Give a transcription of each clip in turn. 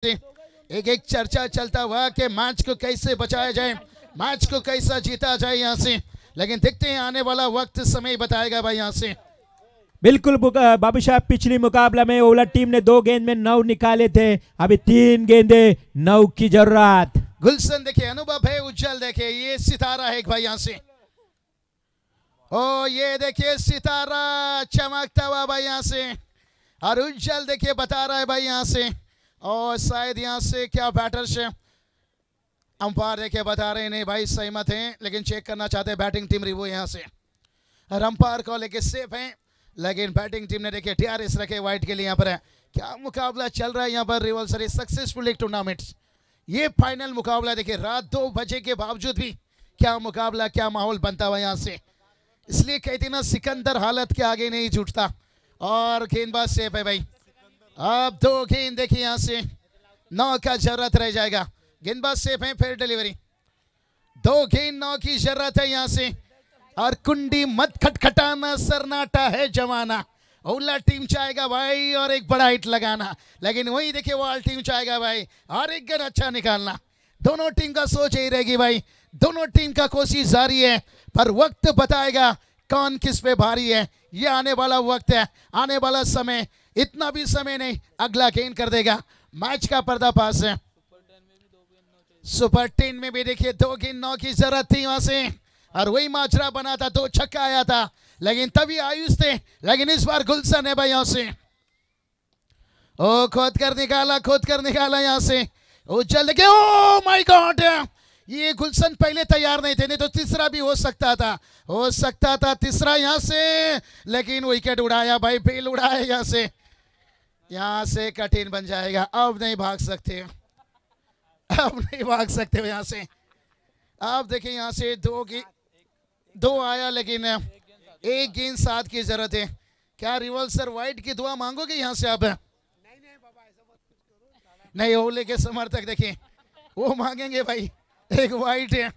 एक एक चर्चा चलता हुआ कि मैच को कैसे बचाया जाए, मैच को कैसा जीता जाए यहाँ से, लेकिन देखते हैं आने वाला वक्त समय बताएगा भाई यहाँ से। बिल्कुल बाबू साहब, पिछली मुकाबला में ओला टीम ने 2 गेंद में 9 निकाले थे, अभी 3 गेंदे 9 की जरूरत। गुलशन देखिए, अनुभव है, उज्जवल देखिए, ये सितारा है भाई यहाँ से। ओ ये देखिए सितारा चमकता हुआ भाई यहाँ से, और उज्जवल देखिए बता रहा है भाई यहाँ से। और शायद यहाँ से क्या बैटर से अंपायर देखिए बता रहे नहीं भाई सहमत हैं, लेकिन चेक करना चाहते हैं बैटिंग टीम रिव्यू यहाँ से। और अंपायर को लेके सेफ है, लेकिन बैटिंग टीम ने देखिए टीआरएस रखे वाइट के लिए। यहाँ पर है क्या मुकाबला चल रहा है यहाँ पर रिवॉल्सर सक्सेसफुल एक टूर्नामेंट। ये फाइनल मुकाबला देखिए रात 2 बजे के बावजूद भी क्या मुकाबला, क्या माहौल बनता हुआ यहाँ से। इसलिए कहते ना सिकंदर हालत के आगे नहीं जुटता। और गेंदबाज सेफ है भाई। अब 2 गेंद देखिए यहाँ से 9 का जरूरत रह जाएगा। गेंदबाज सेफ है, फिर डिलीवरी 2 गेंद 9 की जरूरत है यहाँ से। और कुंडी मत खटखटाना, सरनाटा है जमाना। ओला टीम चाहेगा भाई और एक बड़ा हिट लगाना, लेकिन वही देखिए वॉल टीम चाहेगा भाई और एक गन अच्छा निकालना। दोनों टीम का सोच यही रहेगी भाई, दोनों टीम का कोशिश जारी है, पर वक्त बताएगा कौन किस पे भारी है। ये आने वाला वक्त है, आने वाला समय, इतना भी समय नहीं, अगला गेंद कर देगा। मैच का पर्दाफाश है। सुपर 10 में भी देखिए 2 गेंद 9 की जरूरत थी वहां से, और वही माजरा बना था, 2 छक्का आया था, लेकिन तभी आयुष थे, लेकिन इस बार गुलशन है भाई यहां से। ओ खोद कर निकाला यहां से। ओ चल के, ओ माय गॉड, ये गुलशन पहले तैयार नहीं थे, नहीं तो तीसरा भी हो सकता था तीसरा यहां से, लेकिन विकेट उड़ाया भाई, बेल उड़ाया यहां से कठिन बन जाएगा। अब नहीं भाग सकते हो यहां से। आप देखिए यहां से 2 आया, लेकिन 1 गेंद 7 की जरूरत है। क्या रिवॉल्सर वाइट की दुआ मांगोगे यहां से आप? नहीं, ओले के समर्थक देखिए वो मांगेंगे भाई, एक वाइट है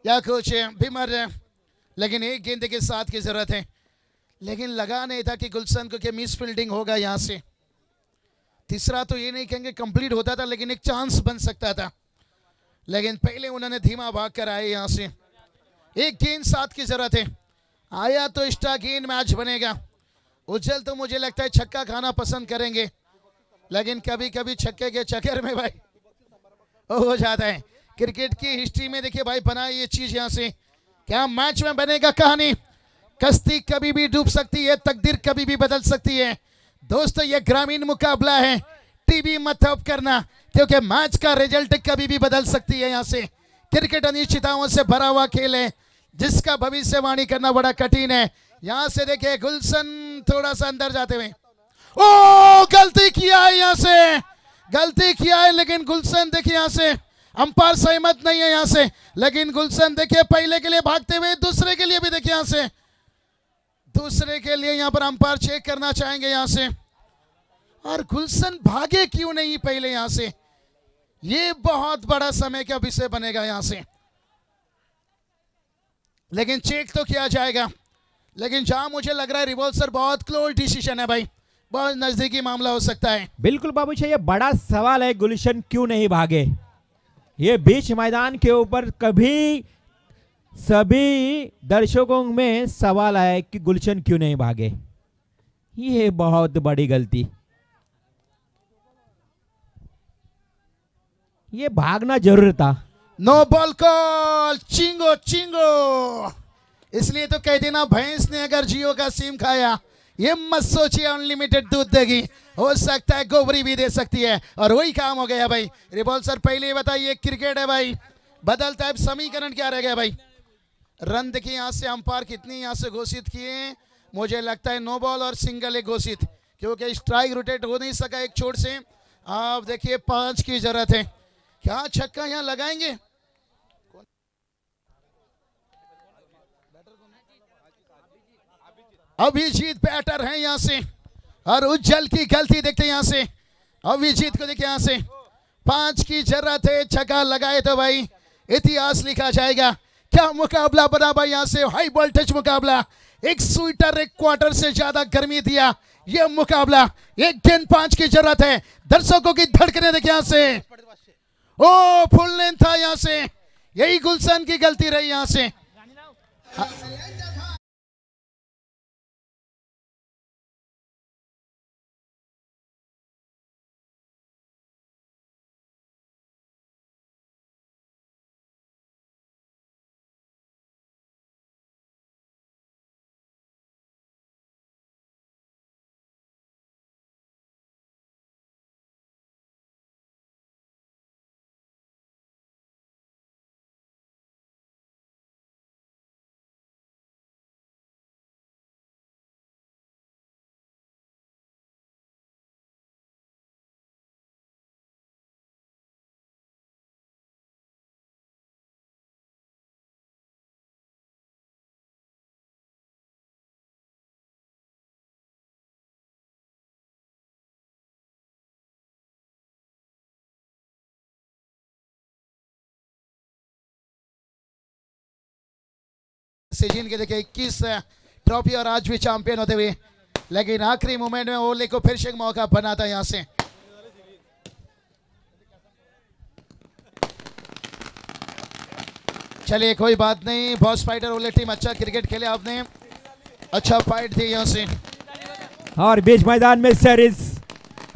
या कुछ बीमर है, लेकिन 1 गेंद के 7 की जरूरत है। लेकिन लगा नहीं था कि गुलशन को मिस फील्डिंग होगा यहां से। तीसरा तो ये नहीं कहेंगे कंप्लीट होता था, लेकिन एक चांस बन सकता था, लेकिन पहले उन्होंने धीमा भाग कर आए यहां से। 1 गेंद 7 की जरूरत है, आया तो एक्स्ट्रा गेंद मैच बनेगा। उज्जवल तो मुझे लगता है छक्का खाना पसंद करेंगे, लेकिन कभी कभी छक्के के चक्कर में भाई हो जाता है। क्रिकेट की हिस्ट्री में देखिए भाई बना ये चीज यहां से। क्या मैच में बनेगा कहानी? कश्ती कभी भी डूब सकती है, तकदीर कभी भी बदल सकती है। दोस्तों ये ग्रामीण मुकाबला है, टीवी मत ऑफ करना, क्योंकि मैच का रिजल्ट कभी भी बदल सकती है। यहाँ से क्रिकेट अनिश्चितताओं से भरा हुआ खेल है, जिसका भविष्यवाणी करना बड़ा कठिन है। यहाँ से देखिए गुलशन थोड़ा सा अंदर जाते हुए, ओ गलती किया है यहाँ से, गलती किया है, लेकिन गुलशन देखिए यहाँ से अंपायर सहमत नहीं है यहाँ से, लेकिन गुलशन देखिए पहले के लिए भागते हुए, दूसरे के लिए भी देखिए यहाँ से, दूसरे के लिए यहाँ पर अंपायर चेक करना चाहेंगे यहाँ से। और गुलशन भागे क्यों नहीं पहले यहां से? ये बहुत बड़ा समय का विषय बनेगा यहां से, लेकिन चेक तो किया जाएगा। लेकिन जहां मुझे लग रहा है रिवॉल्सर बहुत क्लोज डिसीजन है भाई, बहुत नजदीकी मामला हो सकता है। बिल्कुल बाबू जी, ये बड़ा सवाल है, गुलशन क्यों नहीं भागे। ये बीच मैदान के ऊपर कभी सभी दर्शकों में सवाल आया कि गुलशन क्यों नहीं भागे। ये बहुत बड़ी गलती, ये भागना जरूर था। नो बॉल कॉल, चिंगो। इसलिए तो कह देना, भैंस ने अगर जियो का सिम खाया, ये मत सोचिए अनलिमिटेड दूध देगी, हो सकता है गोबरी भी दे सकती है। और वही काम हो गया भाई। रिवॉल्सर पहले बताइए, क्रिकेट है भाई, बदलता है समीकरण। क्या रह गया भाई? रन देखिए यहाँ से अंपायर कितनी यहाँ से घोषित किए, मुझे लगता है 9 बॉल और सिंगल एक घोषित, क्योंकि स्ट्राइक रोटेट हो नहीं सका एक छोर से। आप देखिए 5 की जरूरत है। क्या छक्का यहाँ लगाएंगे? अभिजीत बैटर है यहाँ से, और उज्जवल की गलती देखते हैं यहाँ से। अभिजीत को देखिए यहाँ से 5 की जरूरत है, छक्का लगाए तो भाई इतिहास लिखा जाएगा। क्या मुकाबला बना भाई यहाँ से, हाई वोल्टेज मुकाबला। एक स्वीटर एक क्वार्टर से ज्यादा गर्मी दिया ये मुकाबला। 1 गेंद 5 की जरूरत है, दर्शकों की धड़कने देखिए यहां से, ओ फुल लेंथ था यहां से, यही गुलशन की गलती रही यहां से। सीजन के देखिए 21 ट्रॉफी और आज भी चैंपियन होते हुए, लेकिन आखिरी मोमेंट में ओले को फिर से एक मौका बना था यहां से। चलिए कोई बात नहीं, बॉस फाइटर ओले टीम अच्छा क्रिकेट खेले आपने, अच्छा फाइट थी यहां से। और बीच मैदान में series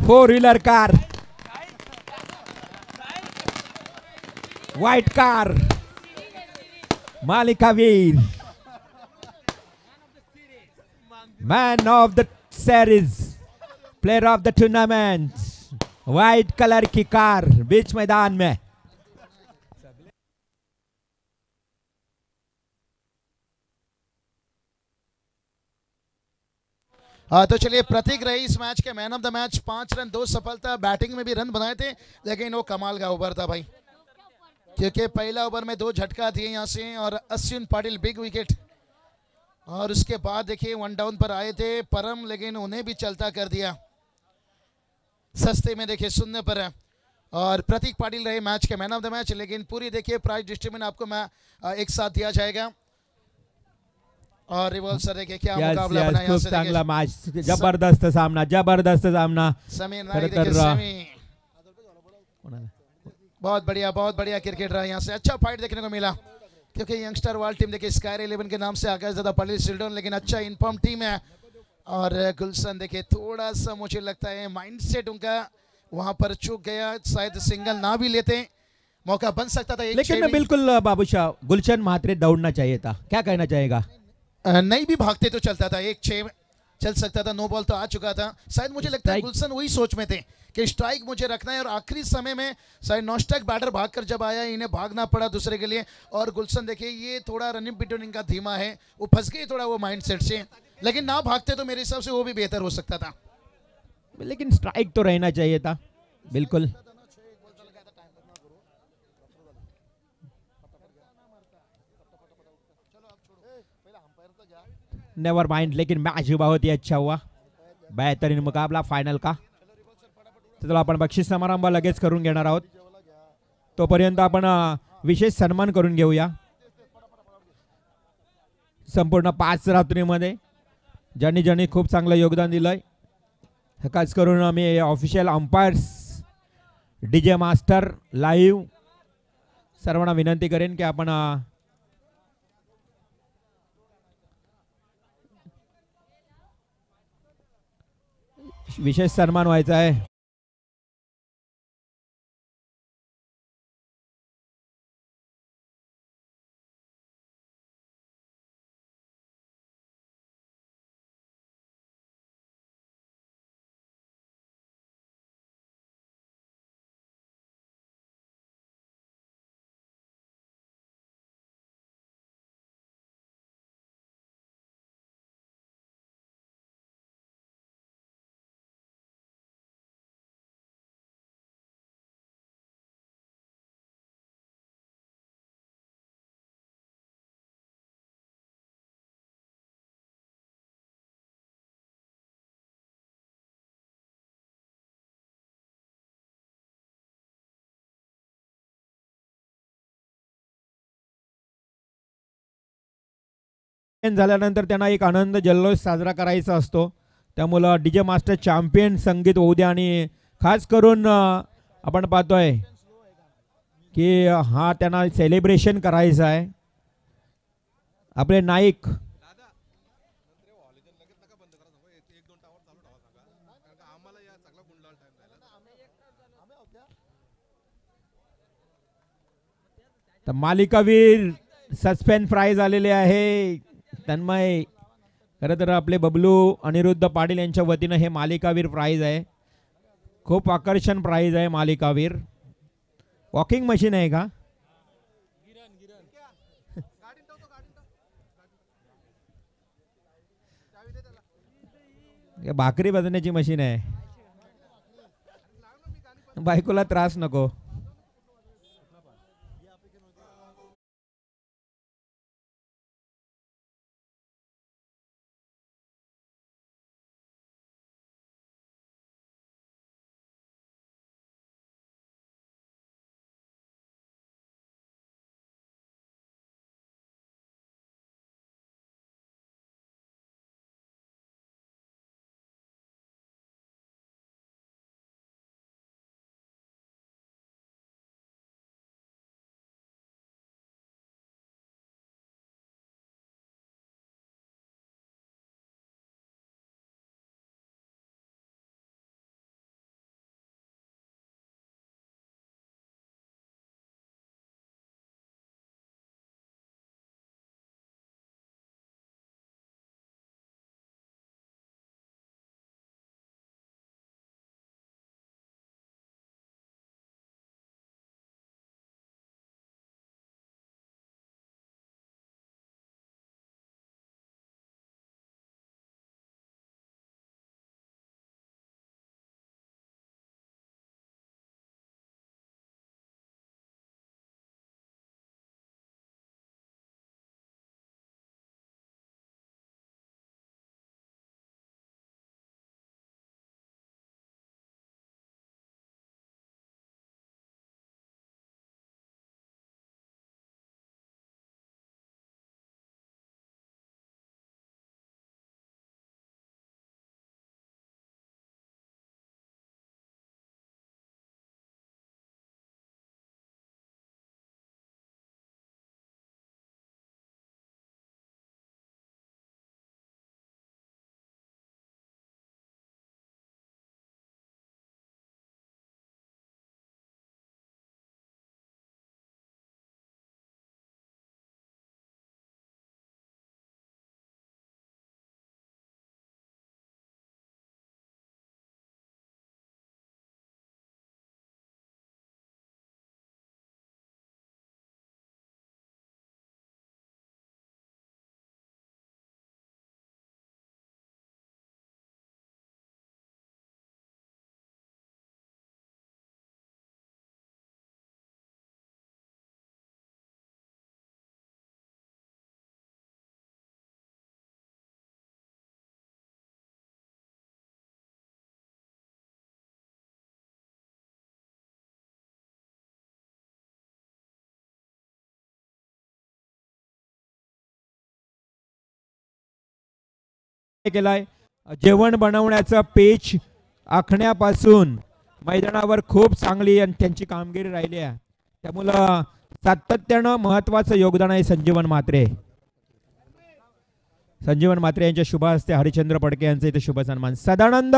4 wheeler car, white car, मालिका वीर, man of the series, player of the tournament, white colour की कार बीच मैदान में। तो चलिए प्रतीक रही इस मैच के man of the match, 5 run 2 सफलता, बैटिंग में भी रन बनाए थे, लेकिन वो कमाल का ओवर था भाई, क्योंकि पहला ओवर में 2 झटका दिए यहां से और अश्विन पाटिल बिग विकेट, और उसके बाद देखिए 1 डाउन पर आए थे परम, लेकिन उन्हें भी चलता कर दिया सस्ते में देखिए 0 पर है। और प्रतीक पाटिल रहे मैच के मैन ऑफ द मैच, लेकिन पूरी देखिए प्राइज डिस्ट्रीब्यूशन आपको मैं एक साथ दिया जाएगा। और रिवॉल्सर देखिए क्या मुकाबला बना यहां से, चांगला मैच, जबरदस्त सामना, जबरदस्त सामना। समीर नाइक देखिए सेमी, बहुत बढ़िया क्रिकेट रहा यहां से, अच्छा फाइट देखने को मिला, क्योंकि यंगस्टर वर्ल्ड टीम देखिए स्काई 11 के नाम से आगाज ज्यादा पलिल सिल्डन, लेकिन अच्छा इन्फॉर्म टीम है। और गुलशन देखिए थोड़ा सा मुझे लगता है माइंडसेट उनका वहां पर चूक गया, शायद सिंगल ना भी लेते मौका बन सकता था। लेकिन बिल्कुल बाबूशाह, गुलशन महात्रे दौड़ना चाहिए था, क्या कहना चाहेगा? नहीं भी भागते तो चलता था, 1-6 चल सकता था, नो बॉल तो आ चुका था, शायद मुझे लगता है गुलशन वही सोच में थे कि स्ट्राइक मुझे रखना है, और आखिरी समय में शायद नॉस्टैक बैटर भागकर जब आया, इन्हें भागना पड़ा दूसरे के लिए, और गुलशन देखिए ये थोड़ा रनिंग बिटवीन इनका धीमा है, वो फंस गए थोड़ा वो माइंडसेट से, लेकिन ना भागते तो मेरे हिसाब से वो भी बेहतर हो सकता था, लेकिन स्ट्राइक तो रहना चाहिए था बिल्कुल। नेवर माइंड, लेकिन मॅच बहुत ही अच्छा हुआ, बेहतरीन मुकाबला फायनल का। चलो आपण बक्षीस समारंभ लगेच करून घेणार आहोत, तोपर्यंत आपण विशेष सन्मान करून घेऊया। संपूर्ण 5 रात्रीमध्ये ज्यांनी ज्यांनी खूप चांगलं योगदान दिलंय, खास करून आम्ही official umpires, DJ master, live सर्वांना विनंती करेन की आपण विशेष सन्मान व्हायचा आहे। झाल्यानंतर त्यांना एक आनंद जल्लोष साजरा करायचा असतो, त्यामुळे डीजे मास्टर चॅम्पियन संगीत होऊ द्या आणि खास करून आपण पाहतोय की हा त्यांना सेलिब्रेशन करायचं आहे. आपले नाईक तर मालिकावीर सस्पेन्स प्राइज आलेले आहे. तन्मय खरं तर आपले बबलू अनिरुद्ध पाटील यांच्या वतीनं हे मालिकावीर प्राइज आहे. खूप आकर्षण प्राइज आहे मालिकावीर. वॉकिंग मशीन आहे का? भाकरी बदलण्याची मशीन आहे. बायकोला त्रास नको. केलाय. जेवण बनवण्याचा पेच आखण्यापासून मैदानावर खूप चांगली आणि त्यांची कामगिरी राहिली आहे. त्यामुळं सातत्यानं महत्वाचं योगदान आहे संजीवन म्हात्रे. संजीवन म्हात्रे यांच्या शुभ हस्ते हरिचंद्र पडके यांचे इथे शुभ सन्मान. सदानंद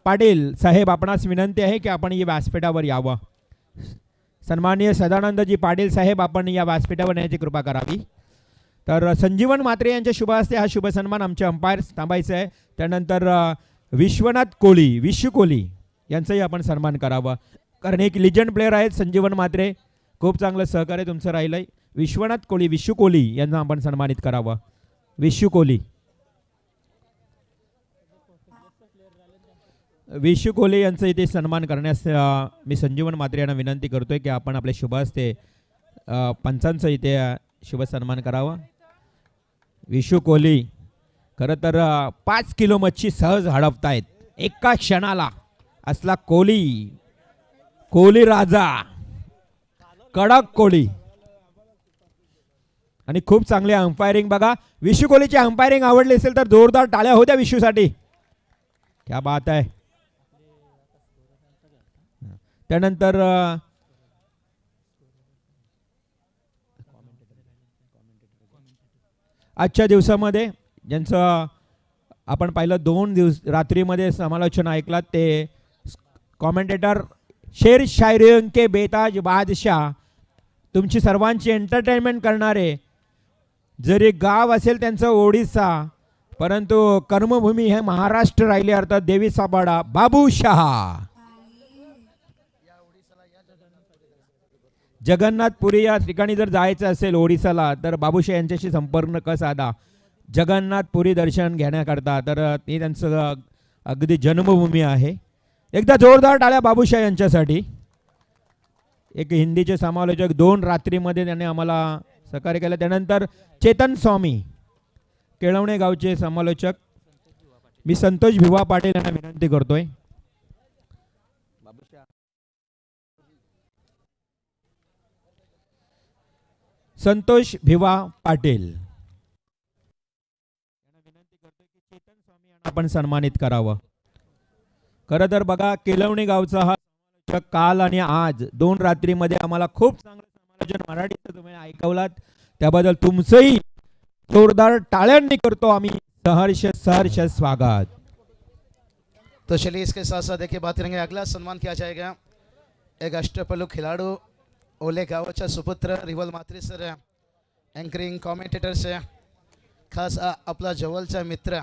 पाटील साहेब आपणास विनंती आहे की आपण या व्यासपीठावर यावं. सन्माननीय सदानंदजी पाटील साहेब आपण या व्यासपीठावर येण्याची कृपा करावी. तर संजीवन म्हात्रे यांच्या शुभ हस्ते हा शुभ सन्मान आमचे अंपायर थांबायचं आहे. त्यानंतर विश्वनाथ कोळी विशू कोळी यांचाही आपण सन्मान करावा, कारण एक लिजंड प्लेअर आहेत संजीवन म्हात्रे. खूप चांगलं सहकार्य तुमचं राहिलंय. विश्वनाथ कोळी विशू कोळी यांना आपण सन्मानित करावं. विशू कोळी विशू कोहली यांचा इथे सन्मान करण्यास मी संजीवन म्हात्रे यांना विनंती करतोय की आपण आपल्या शुभ हस्ते पंचांचा इथे शुभ सन्मान करावा. विशू कोहली खरं तर 5 किलो मच्छी सहज हडपतायत एका क्षणाला. असला कोहली, कोहली राजा, कडक कोहली. आणि खूप चांगले अंपायरिंग बघा. विशू कोहलीची अंपायरिंग आवडली असेल तर जोरदार टाळ्या होत्या विशूसाठी. क्या बात आहे. त्यानंतर आजच्या दिवसामध्ये ज्यांचं आपण पाहिलं 2 रात्रीमध्ये समालोचन ऐकलात ते कॉमेंटेटर शेर शायरी के बेताज बादशाह, तुमची सर्वांची एंटरटेनमेंट करणारे. जरी गाव असेल त्यांचं ओडिसा, परंतु कर्मभूमी हे महाराष्ट्र राहिले, अर्थात देवी साबाडा बाबूशहा. जगन्नाथपुरी या ठिकाणी जर जायचं असेल ओडिसाला तर बाबूशहा यांच्याशी संपर्क साधा जगन्नाथपुरी दर्शन घेण्याकरता. तर ते त्यांचं अगदी जन्मभूमी आहे. एकदा जोरदार टाळ्या बाबूशहा यांच्यासाठी. एक हिंदीचे समालोचक 2 रात्रीमध्ये त्याने आम्हाला सहकार्य केलं. त्यानंतर चेतन स्वामी केळवणे गावचे समालोचक. मी संतोष भिवा पाटील यांना विनंती करतोय. संतोष भिवा पाटील विनंती करतोय की चेतन स्वामी यांना आपण सन्मानित करावं. खरं तर बघा, केलवणी गावचा हा समालोचक काल आणि आज 2 रात्रीमध्ये आम्हाला खूप चांगलं समालोचन मराठीचं तुम्ही ऐकवलात, त्याबद्दल तुमचंही जोरदार टाळ्यांनी करतो आम्ही सहर्ष स्वागत. तो चलिए इसके साथ साथ देखिए बात करेंगे, अगला सम्मान किया जाएगा एक अष्टपैलू खिलाड़ू ओले गावचा सुपुत्र रिवल मात्रे सर, एंकरिंग कमेंटेटर से खास अपना जवलचा मित्र.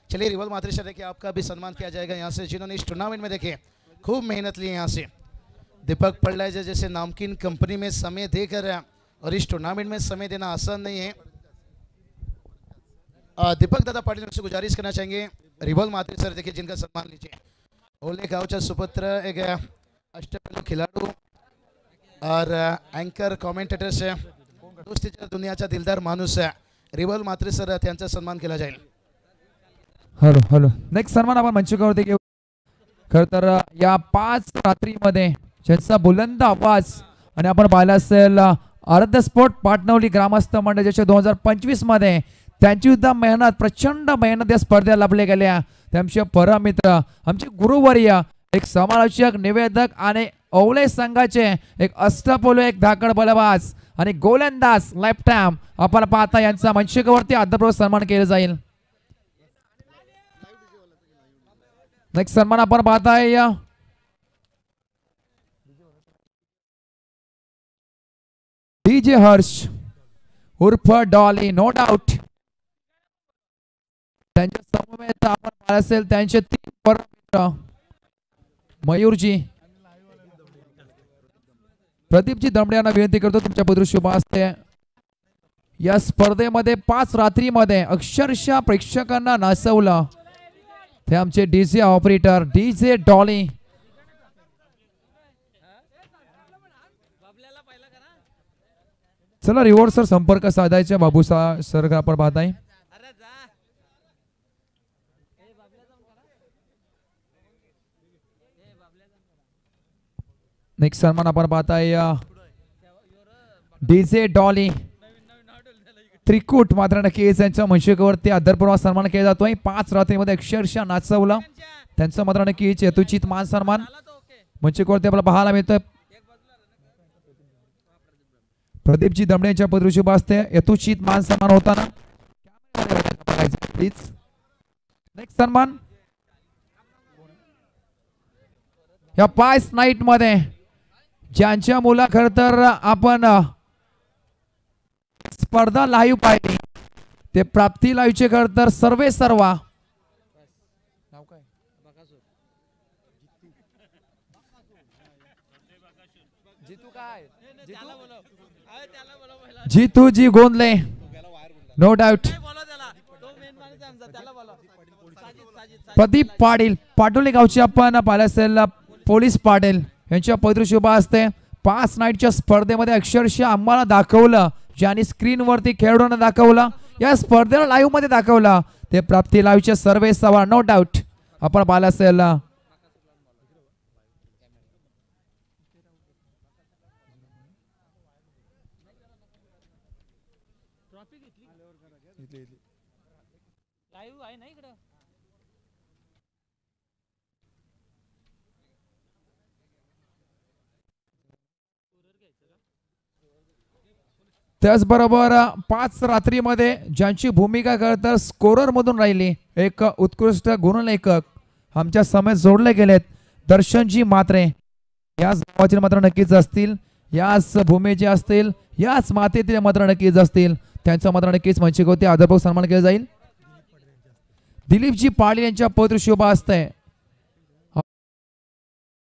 चलिए रिवल मात्रे सर, देखिए आपका भी सम्मान किया जाएगा यहाँ से, जिन्होंने इस टूर्नामेंट में देखिए खूब मेहनत ली है. यहाँ से दीपक पड़लाय जैसे नामकीन कंपनी में समय देकर, और इस टूर्नामेंट में समय देना आसान नहीं है. दीपक दादा पाटिल से गुजारिश करना चाहेंगे रिवल मात्रे सर, देखिए जिनका सम्मान लीजिए. ओले गावचा सुपुत्र, एक अष्टपैलू खिलाड़ू और एंकर कमेंटेटर से दोस्तीच्या दुनियाचा दिलदार माणूस रिवल मात्रे सर, त्यांचा सन्मान केला जाईल. हॅलो नेक्स्ट सन्मान आपण मंचावरती घेऊ. खरं तर या 5 रात्रीमध्ये ज्यांचा बुलंद आवाज आणि आपण पाहिला असेल आराध्य स्पोर्ट पाटणवली ग्रामस्थ मंडळ ज्याच्या 2025 मध्ये त्यांची सुद्धा मेहनत, प्रचंड मेहनत या स्पर्धेला लाभले गेल्या. त्यांचे परमित्र, आमचे गुरुवर्य, एक समालोचक, निवेदक आणि ओवले संघाचे एक अष्टपैलू, एक धाकड बलबाज आणि गोलंदाज लाईफ टाइम आपण पाहता यांचा मंचावरती आदरपूर्वक सन्मान केला जाईल. नेक्स्ट सन्मान आपण पाहताय डीजे हर्ष उर्फ डॉली, नो डाऊट. त्यांच्या समवेत आपण पाहिलं असेल त्यांचे 3 परमित्र मयूरजी, प्रदीपजी दमडे यांना विनंती करतो तुमच्या पत्र शुभ असते. या स्पर्धेमध्ये 5 रात्रीमध्ये अक्षरशः प्रेक्षकांना नाचवलं ते आमचे डीजे ऑपरेटर डीजे डॉली. चला रिवॉर्ड सर संपर्क साधायचे बाबू सर आपण पाहताय. नेक्स्ट सन्मान आपण पाहताय डीजे डॉली त्रिकूट मात्र नक्कीच यांच्या मंचावरती आदरपूर्वक सन्मान केला जातोय. 5 रात्रीमध्ये अक्षरशः नाचवलं त्यांचं मात्र नक्कीच यथोचित मान सन्मान मंचावरती आपल्याला पाहायला मिळतोय. प्रदीपजी दमडे यांच्या पदरुशुभ असते यथोचित मान सन्मान होताना प्लीज. नेक्स्ट सन्मान या 5 नाईट मध्ये ज्यांच्या मुला खर तर आपण स्पर्धा लाईव्ह पाहिली ते प्राप्ती लाईव्हचे खर तर सर्वा जीतूजी गोंदले, नो डाऊट. प्रदीप पाटील पाटोली गावचे आपण पाहिलं असेल पोलीस पाटील यांच्या पदरुशुभ असते. 5 नाईटच्या स्पर्धेमध्ये अक्षरशः आम्हाला दाखवलं, ज्यांनी स्क्रीनवरती खेळाडूंना दाखवलं, या स्पर्धेला लाईव्ह मध्ये दाखवलं ते प्राप्ती लाईव्हचे सर्वेसर्वा, नो डाऊट. आपण पाहिलं असेल त्याचबरोबर 5 रात्रीमध्ये ज्यांची भूमिका खरं स्कोरर मधून राहिली, एक उत्कृष्ट गुणलेखक आमच्या समेत जोडले गेलेत दर्शनजी म्हात्रे. याच गावातील मात्र नक्कीच असतील, याच भूमीचे असतील, याच मातेतील मात्र नक्कीच असतील. त्यांचा मात्र नक्कीच मंचिक आदरपूर्वक सन्मान केला जाईल. दिलीपजी पाटील यांच्या पवित्र शुभ हस्ते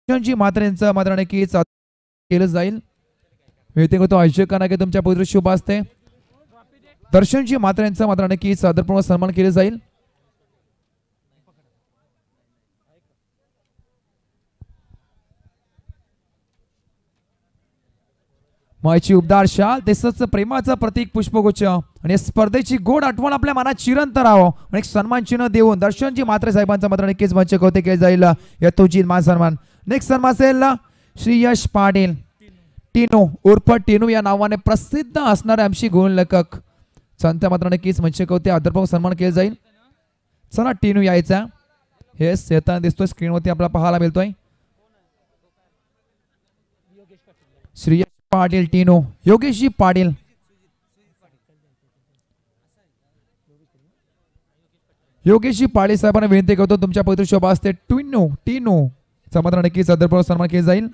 दर्शनजी म्हात्रेंचं मात्र नक्कीच केलं जाईल. विनंती करतो आयोजकांना की तुमच्या पवित्र शुभ हस्ते दर्शनजी म्हात्रेंचं मात्र नक्कीच आदरपूर्वक सन्मान केले जाईल. मायची उबदार शाल तसंच प्रेमाचं प्रतीक पुष्पगुच्छ आणि स्पर्धेची गोड आठवण आपल्या मनात चिरंत राहावं आणि एक सन्मान चिन्ह देऊन दर्शनजी म्हात्रे साहेबांचा मात्र नक्कीच मंच कौते केले जाईल. यथोचित मान सन्मान. नेक्स्ट सन्मान असेल श्री यश पाटील टिनू उर्फ टिनू या नावाने प्रसिद्ध असणारे आमची गुणलेखक. संत मात्र नक्कीच मंच कौते आदरपूर्वक सन्मान केले जाईल. चला टिनू यायचा. हे येताना दिसतोय स्क्रीनवरती आपल्याला पाहायला मिळतोय. श्री पाटील टिनू योगेशजी पाटील योगेशजी पाटील साहेबांना विनंती करतो तुमच्या पवित्र शोभा असते टिनू मात्र नक्कीच आदरपूर्वक सन्मान केला जाईल.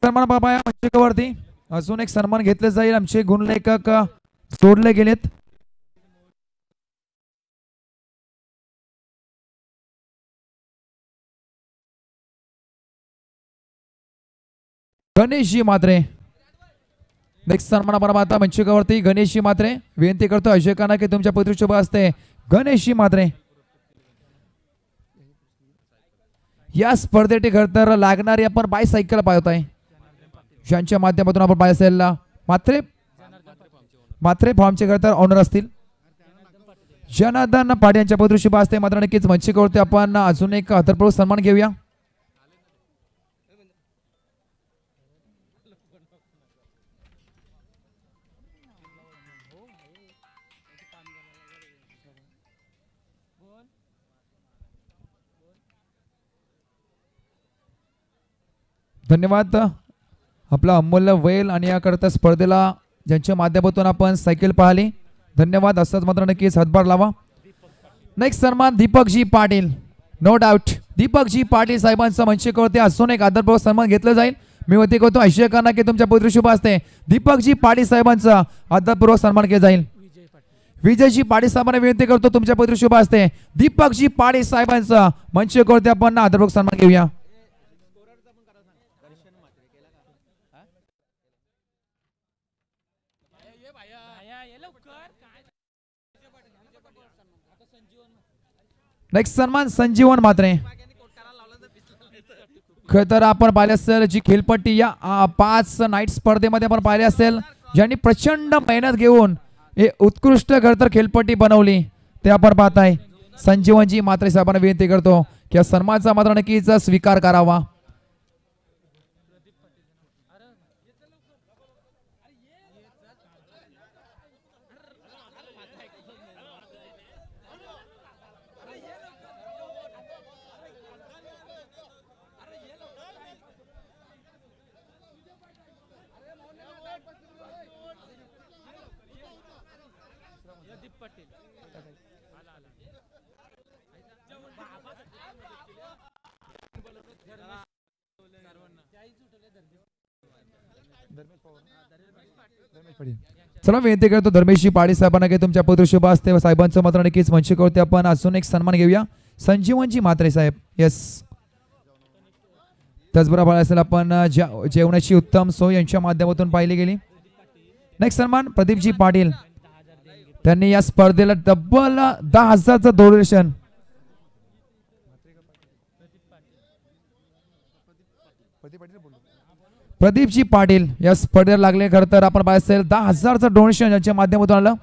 सन्मान बाबा या मंचकावरती अजून एक सन्मान घेतले जाईल. आमचे गुणलेखक जोडले गेलेत. गणेशजी म्हात्रे नेक्स्ट सन्मान बरोबर आता मंचकावरती गणेशजी म्हात्रे. विनंती करतो अजयकांना की तुमच्या पवित्र शुभ असते गणेशजी म्हात्रे. या स्पर्धेसाठी खरं तर लागणारी आपण बायसायकल पाहत आहे, ज्यांच्या माध्यमातून आपण पाहिजे असेल म्हात्रे फॉर्मचे खरं तर ऑनर असतील. जनार्दन पाटील यांच्या पवित्र शुभ असते मात्र नक्कीच मंचिकावरती आपण अजून एक आदरपूर्वक सन्मान घेऊया. धन्यवाद. आपला अमूल्य वेळ आणि याकरता स्पर्धेला ज्यांच्या माध्यमातून आपण सायकल पाहिली धन्यवाद. असंच मात्र नक्कीच हातभार लावा. नेक्स्ट सन्मान दीपकजी पाटील. नो डाऊट दीपकजी पाटील साहेबांचा मंचकावरती असून एक आदरपूर्वक सन्मान घेतला जाईल. मी वती करतो आशियाकांना की तुमच्या पवित्र शुभ असते दीपकजी पाटील साहेबांचा आदरपूर्वक सन्मान केला जाईल. विजयजी पाटील साहेबांना विनंती करतो तुमच्या पवित्र शुभ असते दीपकजी पाटील साहेबांचा मंचकावरती आपण आदरपूर्वक सन्मान घेऊया. नेक्स्ट सन्मान संजीवन म्हात्रे. खरं तर आपण पाहिले असेल जी खेळपट्टी या 5 नाईट स्पर्धेमध्ये आपण पाहिले असेल ज्यांनी प्रचंड मेहनत घेऊन हे उत्कृष्ट खरं तर खेळपट्टी बनवली ते आपण पाहताय. संजीवनजी म्हात्रे साहेबांना विनंती करतो की सन्मानाचा मात्र नक्कीच स्वीकार करावा. चला विनंती करतो धर्मेशजी पाटील साहेबांना की तुमच्या पवित्र शुभ असते साहेबांचं मात्र नक्कीच मंचकावरती आपण अजून एक सन्मान घेऊया. संजीवनजी म्हात्रे साहेब. येस. त्याचबरोबर असेल आपण जेवणाची उत्तम सोय यांच्या माध्यमातून पाहिली गेली. नेक्स्ट सन्मान प्रदीपजी पाटील. त्यांनी या स्पर्धेला डबल 10,000चं डोनेशन प्रदीपजी पाटील या स्पर्धेला लागले. खरं तर आपण पाहिलं असेल 10,000चं डोनेशन यांच्या माध्यमातून आलं.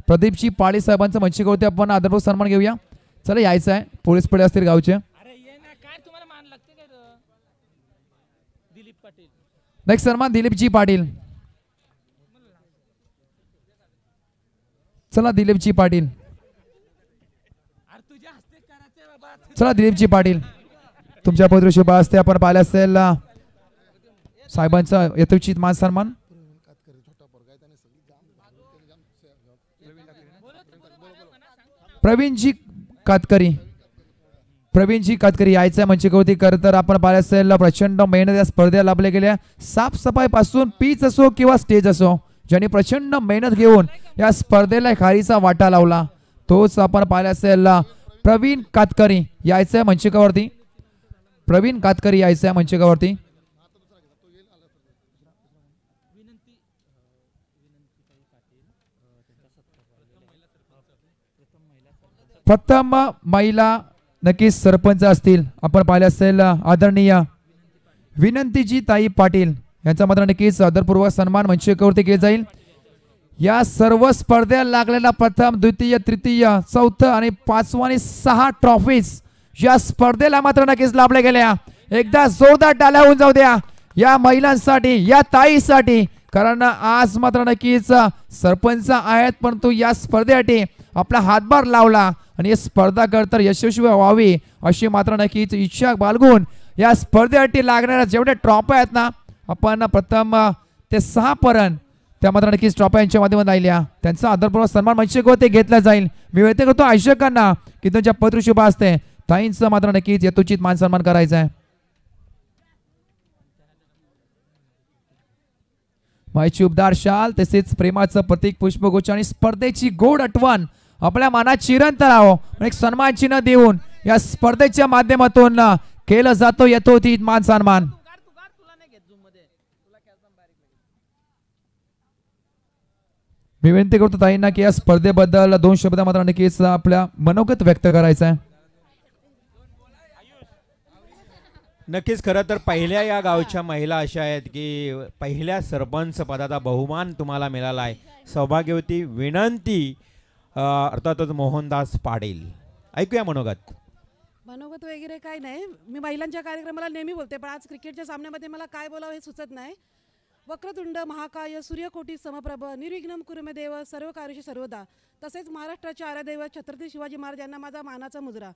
प्रदीपजी पाटील साहेबांचं मंचिकावरती आपण आदरपूर्वक सन्मान घेऊया. चला यायचं आहे, पोलीस पडे असतील गावचे. नेक्स्ट सन्मान दिलीपजी पाटील. चला दिलीपजी पाटील. चला दिलीपजी पाटील तुमच्या पवित्र शुभ हस्ते आपण पाहिलं असेल साहेबांचा यथोचित मान सन्मान. प्रवीणजी कातकरी. प्रवीणजी कातकरी यायचं मंचिकावरती. खरं तर आपण पाहिलं असेल प्रचंड मेहनत या स्पर्धेला लाभल्या गेल्या. साफसफाई पासून पीच असो किंवा स्टेज असो, ज्यांनी प्रचंड मेहनत घेऊन या स्पर्धेला खारीचा वाटा लावला तोच आपण पाहिलं असेल प्रवीण कातकरी यायचं मंचिकावरती. प्रवीण कातकरी यायचं मंचिकावरती. प्रथम महिला नक्कीच सरपंच असतील. आपण पाहिले असेल आदरणीय विनंतीजी ताई पाटील यांचा मात्र नक्कीच आदरपूर्वक सन्मान मंचिकावरती केला जाईल. या सर्व स्पर्धेला लागलेला प्रथम, द्वितीय, तृतीय, चौथं आणि 5वा आणि 6 ट्रॉफीज या स्पर्धेला मात्र नक्कीच लाभल्या गेल्या. एकदा जोरदार टाळ्या होऊन जाऊ द्या या महिलांसाठी, या ताईसाठी, कारण आज मात्र नक्कीच सरपंच आहेत परंतु या स्पर्धेसाठी आपला हातभार लावला आणि स्पर्धा तर यशस्वी व्हावी अशी मात्र नक्कीच इच्छा बाळगून या स्पर्धेसाठी लागणाऱ्या जेवढ्या ट्रॉफ्या आहेत ना, आपण प्रथम ते 6 पर्यंत त्या मात्र नक्कीच ट्रॉफ्या यांच्या माध्यमातून राहिल्या. त्यांचा आदरपूर्वक सन्मान मंचिकावरती घेतला जाईल. मी विनंती करतो आयोजकांना की तुमच्या पवित्र शुभ हस्ते ताईंचा मात्र नक्कीच यथोचित मान सन्मान करायचा आहे. माईची उबदार शाल तसेच प्रेमाचं प्रतीक पुष्पगुच्छ आणि स्पर्धेची गोड आठवण आपल्या मनात चिरंतन राहावं एक सन्मान चिन्ह देऊन या स्पर्धेच्या माध्यमातून केलं जातो यथोचित मान सन्मान. मी विनंती करतो ताईंना की या स्पर्धेबद्दल 2 शब्द मात्र नक्कीच आपल्या मनोगत व्यक्त करायचं आहे. नक्कीच. खरं तर पहिल्या या गावच्या महिला अशा आहेत की पहिल्या सरपंच पदाचा बहुमान तुम्हाला मिळाला आहे. सौभाग्यवती विनंती अर्थातच मोहनदास पाटील. ऐकूया मनोगत. मनोगत वगैरे काय नाही, मी महिलांच्या कार्यक्रमाला नेहमी बोलते पण आज क्रिकेटच्या सामन्यामध्ये मला काय बोलावं हे सुचत नाही. वक्रतुंड महाकाय सूर्यकोटी समप्रभ निर्विघ्नम कुरुमे देव सर्व कार्यशी सर्वदा. तसेच महाराष्ट्राचे आराध्यदैवत छत्रपती शिवाजी महाराज यांना माझा मानाचा मुजरा.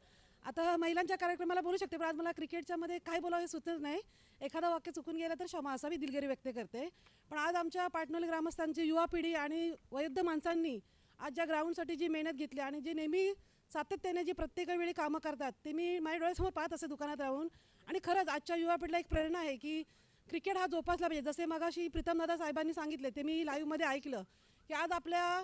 आता महिलांच्या कार्यक्रमाला बोलू शकते पण आज मला क्रिकेटच्या मध्ये काय बोलावं हे सुचत नाही. एखादा वाक्य चुकून गेलं तर क्षमा असावी दिलगिरी व्यक्त करते. पण आज आमच्या पाटणोली ग्रामस्थांची युवा पिढी आणि वयोद्ध माणसांनी आज ज्या ग्राउंडसाठी जी मेहनत घेतली आणि जे नेहमी सातत्याने जी प्रत्येक वेळी कामं करतात ते मी माझ्या डोळ्यासमोर पाहत असे दुकानात राहून. आणि खरंच आजच्या युवा पिढीला एक प्रेरणा आहे की क्रिकेट हा जोपासला पाहिजे. जसे मगाशी प्रीतमदादा साहेबांनी सांगितले ते मी लाईव्हमध्ये ऐकलं की आज आपल्या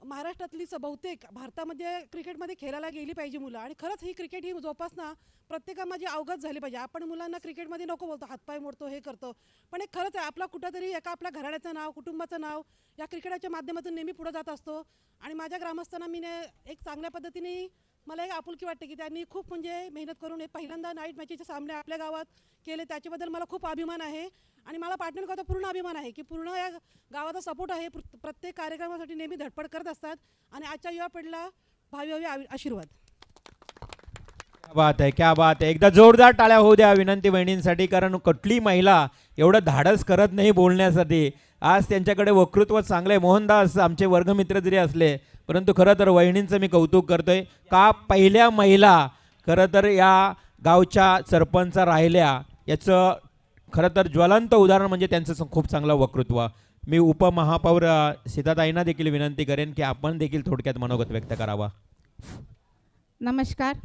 महाराष्ट्रातली बहुतेक भारतामध्ये क्रिकेटमध्ये खेळायला गेली पाहिजे मुलं. आणि खरंच ही क्रिकेट ही जोपासना प्रत्येकामध्ये अवगत झाली पाहिजे. आपण मुलांना क्रिकेटमध्ये नको बोलतो, हातपाय मोडतो हे करतो, पण एक खरंच आहे आपला कुठंतरी एका आपल्या घराण्याचं नाव कुटुंबाचं नाव या क्रिकेटच्या माध्यमातून नेहमी पुढे जात असतो. आणि माझ्या ग्रामस्थांना मी एक चांगल्या पद्धतीने मला एक आपुलकी वाटते की त्यांनी खूप म्हणजे मेहनत करून हे पहिल्यांदा नाईट मॅचेचे सामने आपल्या गावात केले त्याच्याबद्दल मला खूप अभिमान आहे. आणि मला पाटणकरचा पूर्ण अभिमान आहे की पूर्ण या गावाचा सपोर्ट आहे. प्रत्येक कार्यक्रमासाठी नेहमी धडपड करत असतात आणि आजच्या युवा पिढीला भावी आशीर्वाद. बात आहे, क्या बात आहे. एकदा जोरदार टाळ्या होऊ द्या विनंती वहिनींसाठी, कारण कुठली महिला एवढं धाडस करत नाही बोलण्यासाठी. आज त्यांच्याकडे वक्तृत्व चांगलं आहे. मोहनदास आमचे वर्गमित्र जरी असले परंतु खरं तर वहिनींचं मी कौतुक करतोय का पहिल्या महिला खरं तर या गावच्या सरपंच राहिल्या. याचं खरं तर ज्वलंत उदाहरण म्हणजे त्यांचं खूप चांगलं वक्तृत्व. मी उपमहापौर सीताताईंना देखील विनंती करेन की आपण देखील थोडक्यात मनोगत व्यक्त करावा. नमस्कार.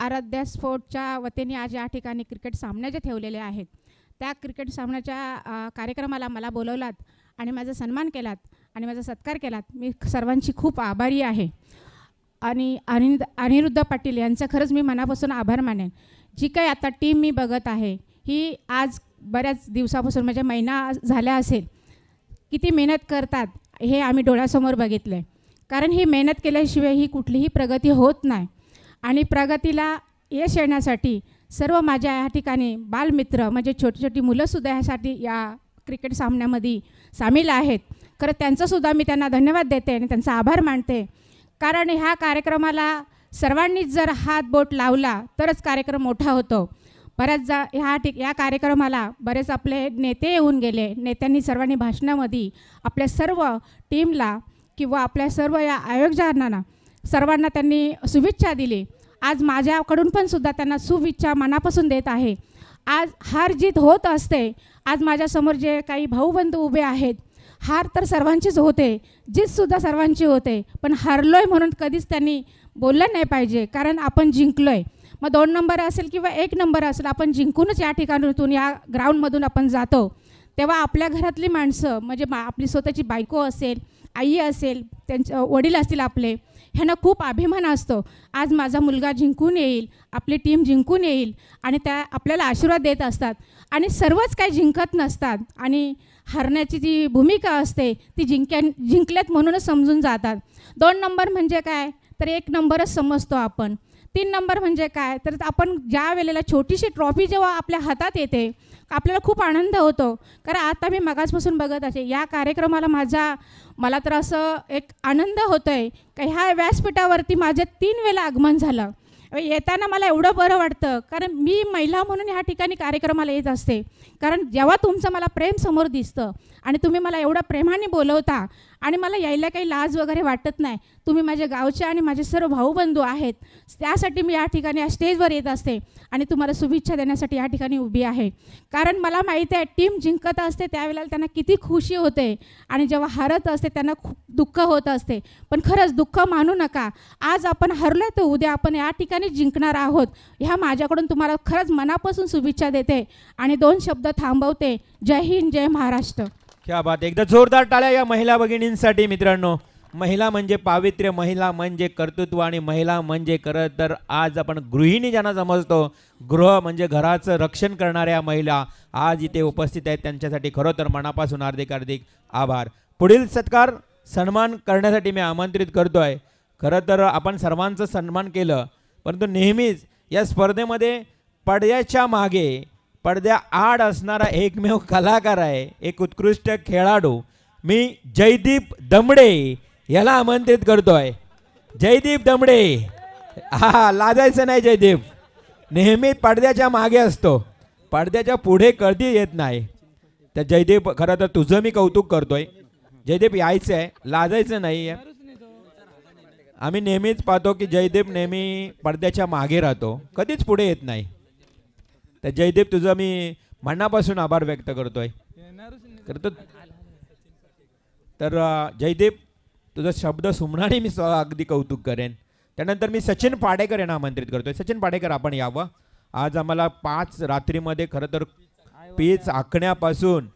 आराध्या स्पोर्टच्या वतीने आज या ठिकाणी क्रिकेट सामने जे ठेवलेले आहेत त्या क्रिकेट सामन्याच्या कार्यक्रमाला मला बोलवलात आणि माझा सन्मान केलात आणि माझा सत्कार केलात. मी सर्वांची खूप आभारी आहे. आणि अनिरुद्ध पाटील यांचं खरंच मी मनापासून आभार मानेन. जी काही आता टीम मी बघत आहे ही आज बऱ्याच दिवसापासून म्हणजे महिना झाला असेल किती मेहनत करतात हे आम्ही डोळ्यासमोर बघितलं आहे. कारण ही मेहनत केल्याशिवाय ही कुठलीही प्रगती होत नाही. आणि प्रगतीला यश येण्यासाठी सर्व माझ्या या ठिकाणी बालमित्र म्हणजे छोटी छोटी मुलंसुद्धा ह्यासाठी या क्रिकेट सामन्यामध्ये सामील आहेत. खरं त्यांचंसुद्धा मी त्यांना धन्यवाद देते आणि त्यांचा आभार मानते. कारण ह्या कार्यक्रमाला सर्वांनीच जर हात बोट लावला तरच कार्यक्रम मोठा होतो. बऱ्याचदा या कार्यक्रमाला बरेच आपले नेते येऊन गेले. नेत्यांनी सर्वांनी भाषणामध्ये आपल्या सर्व टीमला किंवा आपल्या सर्व या आयोजकांना सर्वांना त्यांनी शुभेच्छा दिली. आज माझ्याकडून पण सुद्धा त्यांना शुभेच्छा मनापासून देत आहे. आज हार जीत होत असते. आज माझ्यासमोर जे काही भाऊबंधू उभे आहेत, हार तर सर्वांचीच होते, जीतसुद्धा सर्वांची होते, पण हारलोय म्हणून कधीच त्यांनी बोललं नाही पाहिजे. कारण आपण जिंकलोय. मग 2 नंबर असेल किंवा 1 नंबर असेल, आपण जिंकूनच या ठिकाणातून या ग्राउंडमधून आपण जातो. तेव्हा आपल्या घरातली माणसं म्हणजे आपली स्वतःची बायको असेल, आई असेल, त्यांचे वडील असतील आपले, ह्यांना खूप अभिमान असतो. आज माझा मुलगा जिंकून येईल, आपली टीम जिंकून येईल आणि त्या आपल्याला आशीर्वाद देत असतात. आणि सर्वच काही जिंकत नसतात आणि हरण्याची जी भूमिका असते ती जिंकल्यात म्हणूनच समजून जातात. 2 नंबर म्हणजे काय तर 1 नंबरच समजतो आपण. 3 नंबर म्हणजे काय तर आपण ज्या वेळेला छोटीशी ट्रॉफी जेव्हा आपल्या हातात येते आपल्याला खूप आनंद होतो. कारण आता मी मगाचपासून बघत असे या कार्यक्रमाला मला तर असं एक आनंद होतो आहे का ह्या व्यासपीठावरती माझ्या 3 वेळा आगमन झालं. येताना मला एवढं बरं वाटतं कारण मी महिला म्हणून ह्या ठिकाणी कार्यक्रमाला येत असते. कारण जेव्हा तुमचं मला प्रेम समोर दिसतं आणि तुम्ही मला एवढं प्रेमाने बोलवता आणि मला यायला काही लाज वगैरे वाटत नाही. तुम्ही माझ्या गावचे आणि माझे सर्व भाऊबंधू आहेत, त्यासाठी मी या ठिकाणी या स्टेजवर येत असते आणि तुम्हाला शुभेच्छा देण्यासाठी या ठिकाणी उभी आहे. कारण मला माहीत आहे टीम जिंकत असते त्यावेळेला त्यांना किती खुशी होते आणि जेव्हा हरत असते त्यांना खूप दुःख होत असते. पण खरंच दुःख मानू नका. आज आपण हरलो तर उद्या आपण या ठिकाणी जिंकणार आहोत. ह्या माझ्याकडून तुम्हाला खरंच मनापासून शुभेच्छा देते आणि 2 शब्द थांबवते. जय हिंद, जय महाराष्ट्र. क्या बात. एकदा जोरदार टाळ्या या महिला भगिनींसाठी. मित्रांनो, महिला म्हणजे पावित्र्य, महिला म्हणजे कर्तृत्व आणि महिला म्हणजे खरं तर आज आपण गृहिणी ज्यांना समजतो, गृह म्हणजे घराचं रक्षण करणाऱ्या महिला आज इथे उपस्थित आहेत. त्यांच्यासाठी खरं तर मनापासून हार्दिक हार्दिक आभार. पुढील सत्कार सन्मान करण्यासाठी मी आमंत्रित करतोय. खरं तर आपण सर्वांचं सन्मान केलं, परंतु नेहमीच या स्पर्धेमध्ये पडद्याच्या मागे पडद्या आड असणारा एकमेव कलाकार आहे, एक उत्कृष्ट खेळाडू. मी जयदीप दमडे याला आमंत्रित करतोय. जयदीप दमडे, हा लाजायचं नाही. जयदीप नेहमी पडद्याच्या मागे असतो, पडद्याच्या पुढे कधी येत नाही. तर जयदीप खरं तर तुझं मी कौतुक करतोय. जयदीप यायचं आहे, लाजायचं नाही आहे. आम्ही नेहमीच पाहतो की जयदीप नेहमी पडद्याच्या मागे राहतो, कधीच पुढे येत नाही. तर जयदीप तुझं मी मनापासून आभार व्यक्त करतोय. तर जयदीप तुझा शब्द सुमनाने मी अगदी कौतुक करेन. त्यानंतर मी सचिन पाडेकर यांना आमंत्रित करतोय. सचिन पाडेकर आपण यावं. आज आम्हाला 5 रात्रीमध्ये खरं तर पीच आखण्यापासून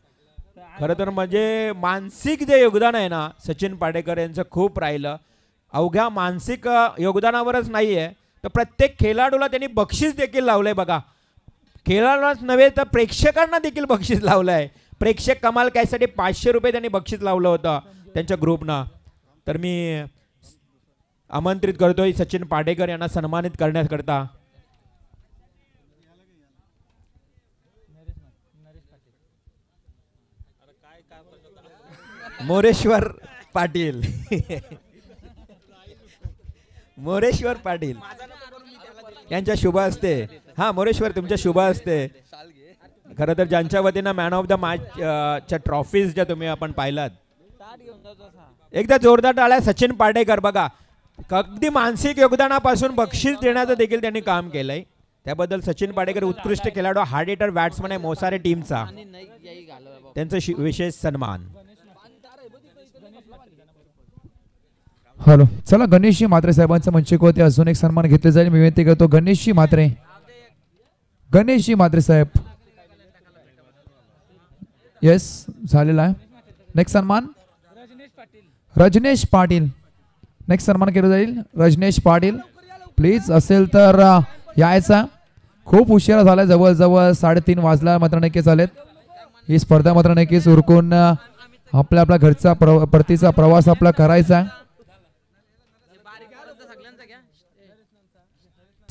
खरं तर म्हणजे मानसिक जे योगदान आहे ना सचिन पाडेकर यांचं खूप राहिलं. अवघ्या मानसिक योगदानावरच नाही आहे तर प्रत्येक खेळाडूला त्यांनी बक्षीस देखील लावलं आहे. बघा, खेळाडूलाच नव्हे तर प्रेक्षकांना देखील बक्षीस लावलं आहे. प्रेक्षक कमाल कॅसाठी 500 रुपये त्यांनी बक्षीस लावलं होतं त्यांच्या ग्रुपनं. तर मी आमंत्रित करतोय सचिन पाडेकर यांना सन्मानित करण्याकरता. मोरेश्वर पाटील मोरेश्वर पाटील यांच्या शुभ असते. हा मोरेश्वर तुमच्या शुभ असते. खरं तर ज्यांच्या वतीनं मॅन ऑफ द मॅचच्या ट्रॉफीज ज्या तुम्ही आपण पाहिलात, एकदा जोरदार टाळ्या. सचिन पाडेकर बघा अगदी मानसिक योगदानापासून बक्षीस देण्याचं देखील त्यांनी काम केलंय. त्याबद्दल सचिन पाडेकर उत्कृष्ट खेळाडू, हार्ड हिटर बॅट्समन आहे मोसारे टीमचा, त्यांचं विशेष सन्मान. हॅलो, चला गणेशजी म्हात्रे साहेबांचं मंचिकवरती अजून एक सन्मान घेतले जाईल. मी विनंती करतो गणेशजी म्हात्रे साहेब. येस, झालेला आहे. नेक्स्ट सन्मान रजनेश पाटील. नेक्स्ट सन्मान केलं जाईल रजनेश पाटील. प्लीज असेल तर यायचा. खूप उशिरा झाला, जवळजवळ 3:30 वाजला. मात्र नक्कीच आलेत. ही स्पर्धा मात्र नक्कीच उरकून आपल्या घरचा परतीचा प्रवास आपला करायचा.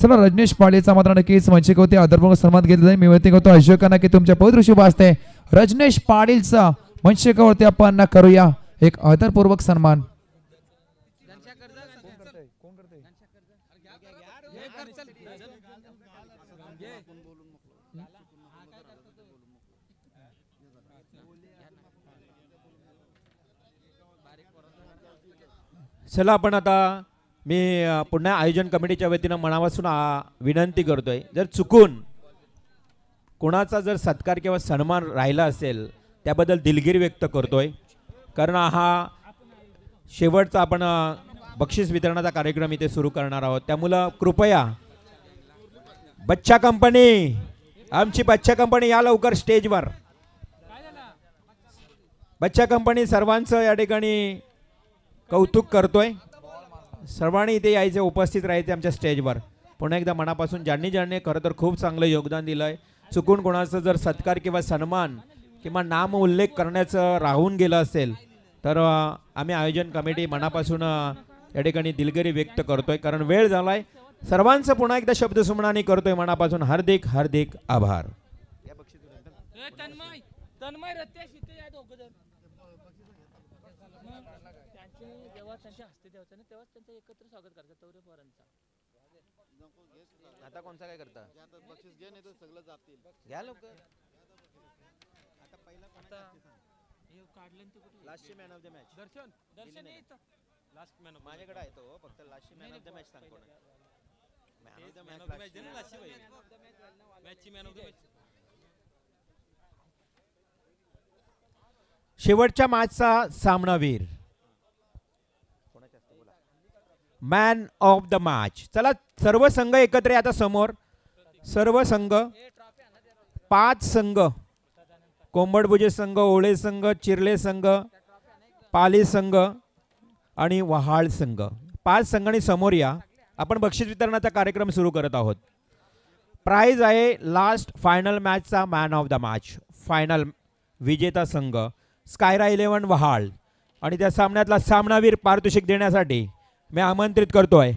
चला रजनीश पाळीचा मात्र नक्कीच मंचिकावरती आदरपूर्वक सन्मान घेतलेला आहे. मी विनंती करतो आयोजकांना की तुमच्या पवित्र शुभ हस्ते रजनीश पाटीलचा मंचिकावरती आपण करूया एक आदरपूर्वक सन्मान. चला आपण आता मी पुन्हा आयोजन कमिटीच्या वतीनं मनापासून विनंती करतोय, जर चुकून कोणाचा जर सत्कार किंवा सन्मान राहिला असेल त्याबद्दल दिलगिरी व्यक्त करतोय, कारण हा शेवटचा आपण बक्षीस वितरणाचा कार्यक्रम इथे सुरू करणार आहोत. त्यामुळं कृपया बच्चा कंपनी, आमची बच्चा कंपनी या लवकर स्टेजवर. बच्चा कंपनी सर्वांचं या ठिकाणी कौतुक करतोय. सर्वांनी इथे यायचे, उपस्थित राहायचे आमच्या स्टेजवर. पुन्हा एकदा मनापासून ज्यांनी खरं तर खूप चांगलं योगदान दिलं आहे. चुकून कोणाचं जर सत्कार किंवा सन्मान किंवा नाम उल्लेख करण्याचं राहून गेलं असेल तर आम्ही आयोजन कमिटी मनापासून या ठिकाणी दिलगिरी व्यक्त करतोय, कारण वेळ झालाय. सर्वांचं पुन्हा एकदा शब्दसुमनाने करतोय मनापासून हार्दिक हार्दिक आभार. आता कोणता काय करता बक्षीस घे, नाही तर सगळं जातील. घ्या लवकर. आता पहिला last man of the match Darshan last man माझ्याकडे आहे तो, फक्त last man of the match सांग कोण man of the match Dena last match ची मॅन ऑफ द मॅच. शेवटच्या मॅचचा सामनावीर, मॅन ऑफ द मॅच. चला सर्व संघ एकत्र आहे आता समोर. सर्व संघ 5 संघ, कोंबडभुजे संघ, ओळे संघ, चिरले संघ, पाली संघ आणि वहाळ संघ, 5 संघांनी समोर या. आपण बक्षीस वितरणाचा कार्यक्रम सुरू करत आहोत. प्राइज आहे लास्ट फायनल मॅचचा man of the match, final विजेता संघ स्कायरा 11 वहाळ. आणि त्या सामन्यातला सामनावीर पारितोषिक देण्यासाठी मी आमंत्रित करतोय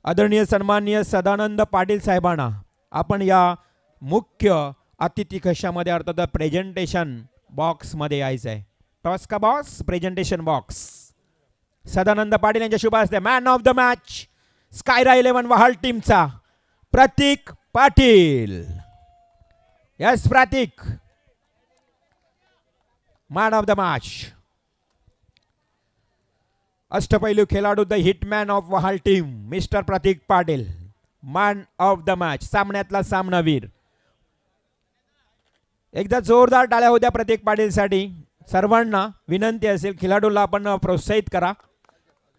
आदरणीय सन्माननीय सदानंद पाटील साहेबांना. आपण या मुख्य अतिथी कक्षामध्ये अर्थात प्रेझेंटेशन बॉक्समध्ये यायचं आहे. टॉस का box, presentation box. Sadanand Patil यांच्या शुभ हस्ते man of the match Skyra 11 Wahal टीमचा Prateek Patil. Yes Prateek, man of the match. अष्टपैलू खेळाडू the hitman of Wahal team mister Prateek Patil, man of the match, सामन्यातला सामनावीर. एकदा जोरदार टाळ्या होत्या प्रतीक पाटीलसाठी. सर्वांना विनंती असेल खेळाडूला आपण प्रोत्साहित करा,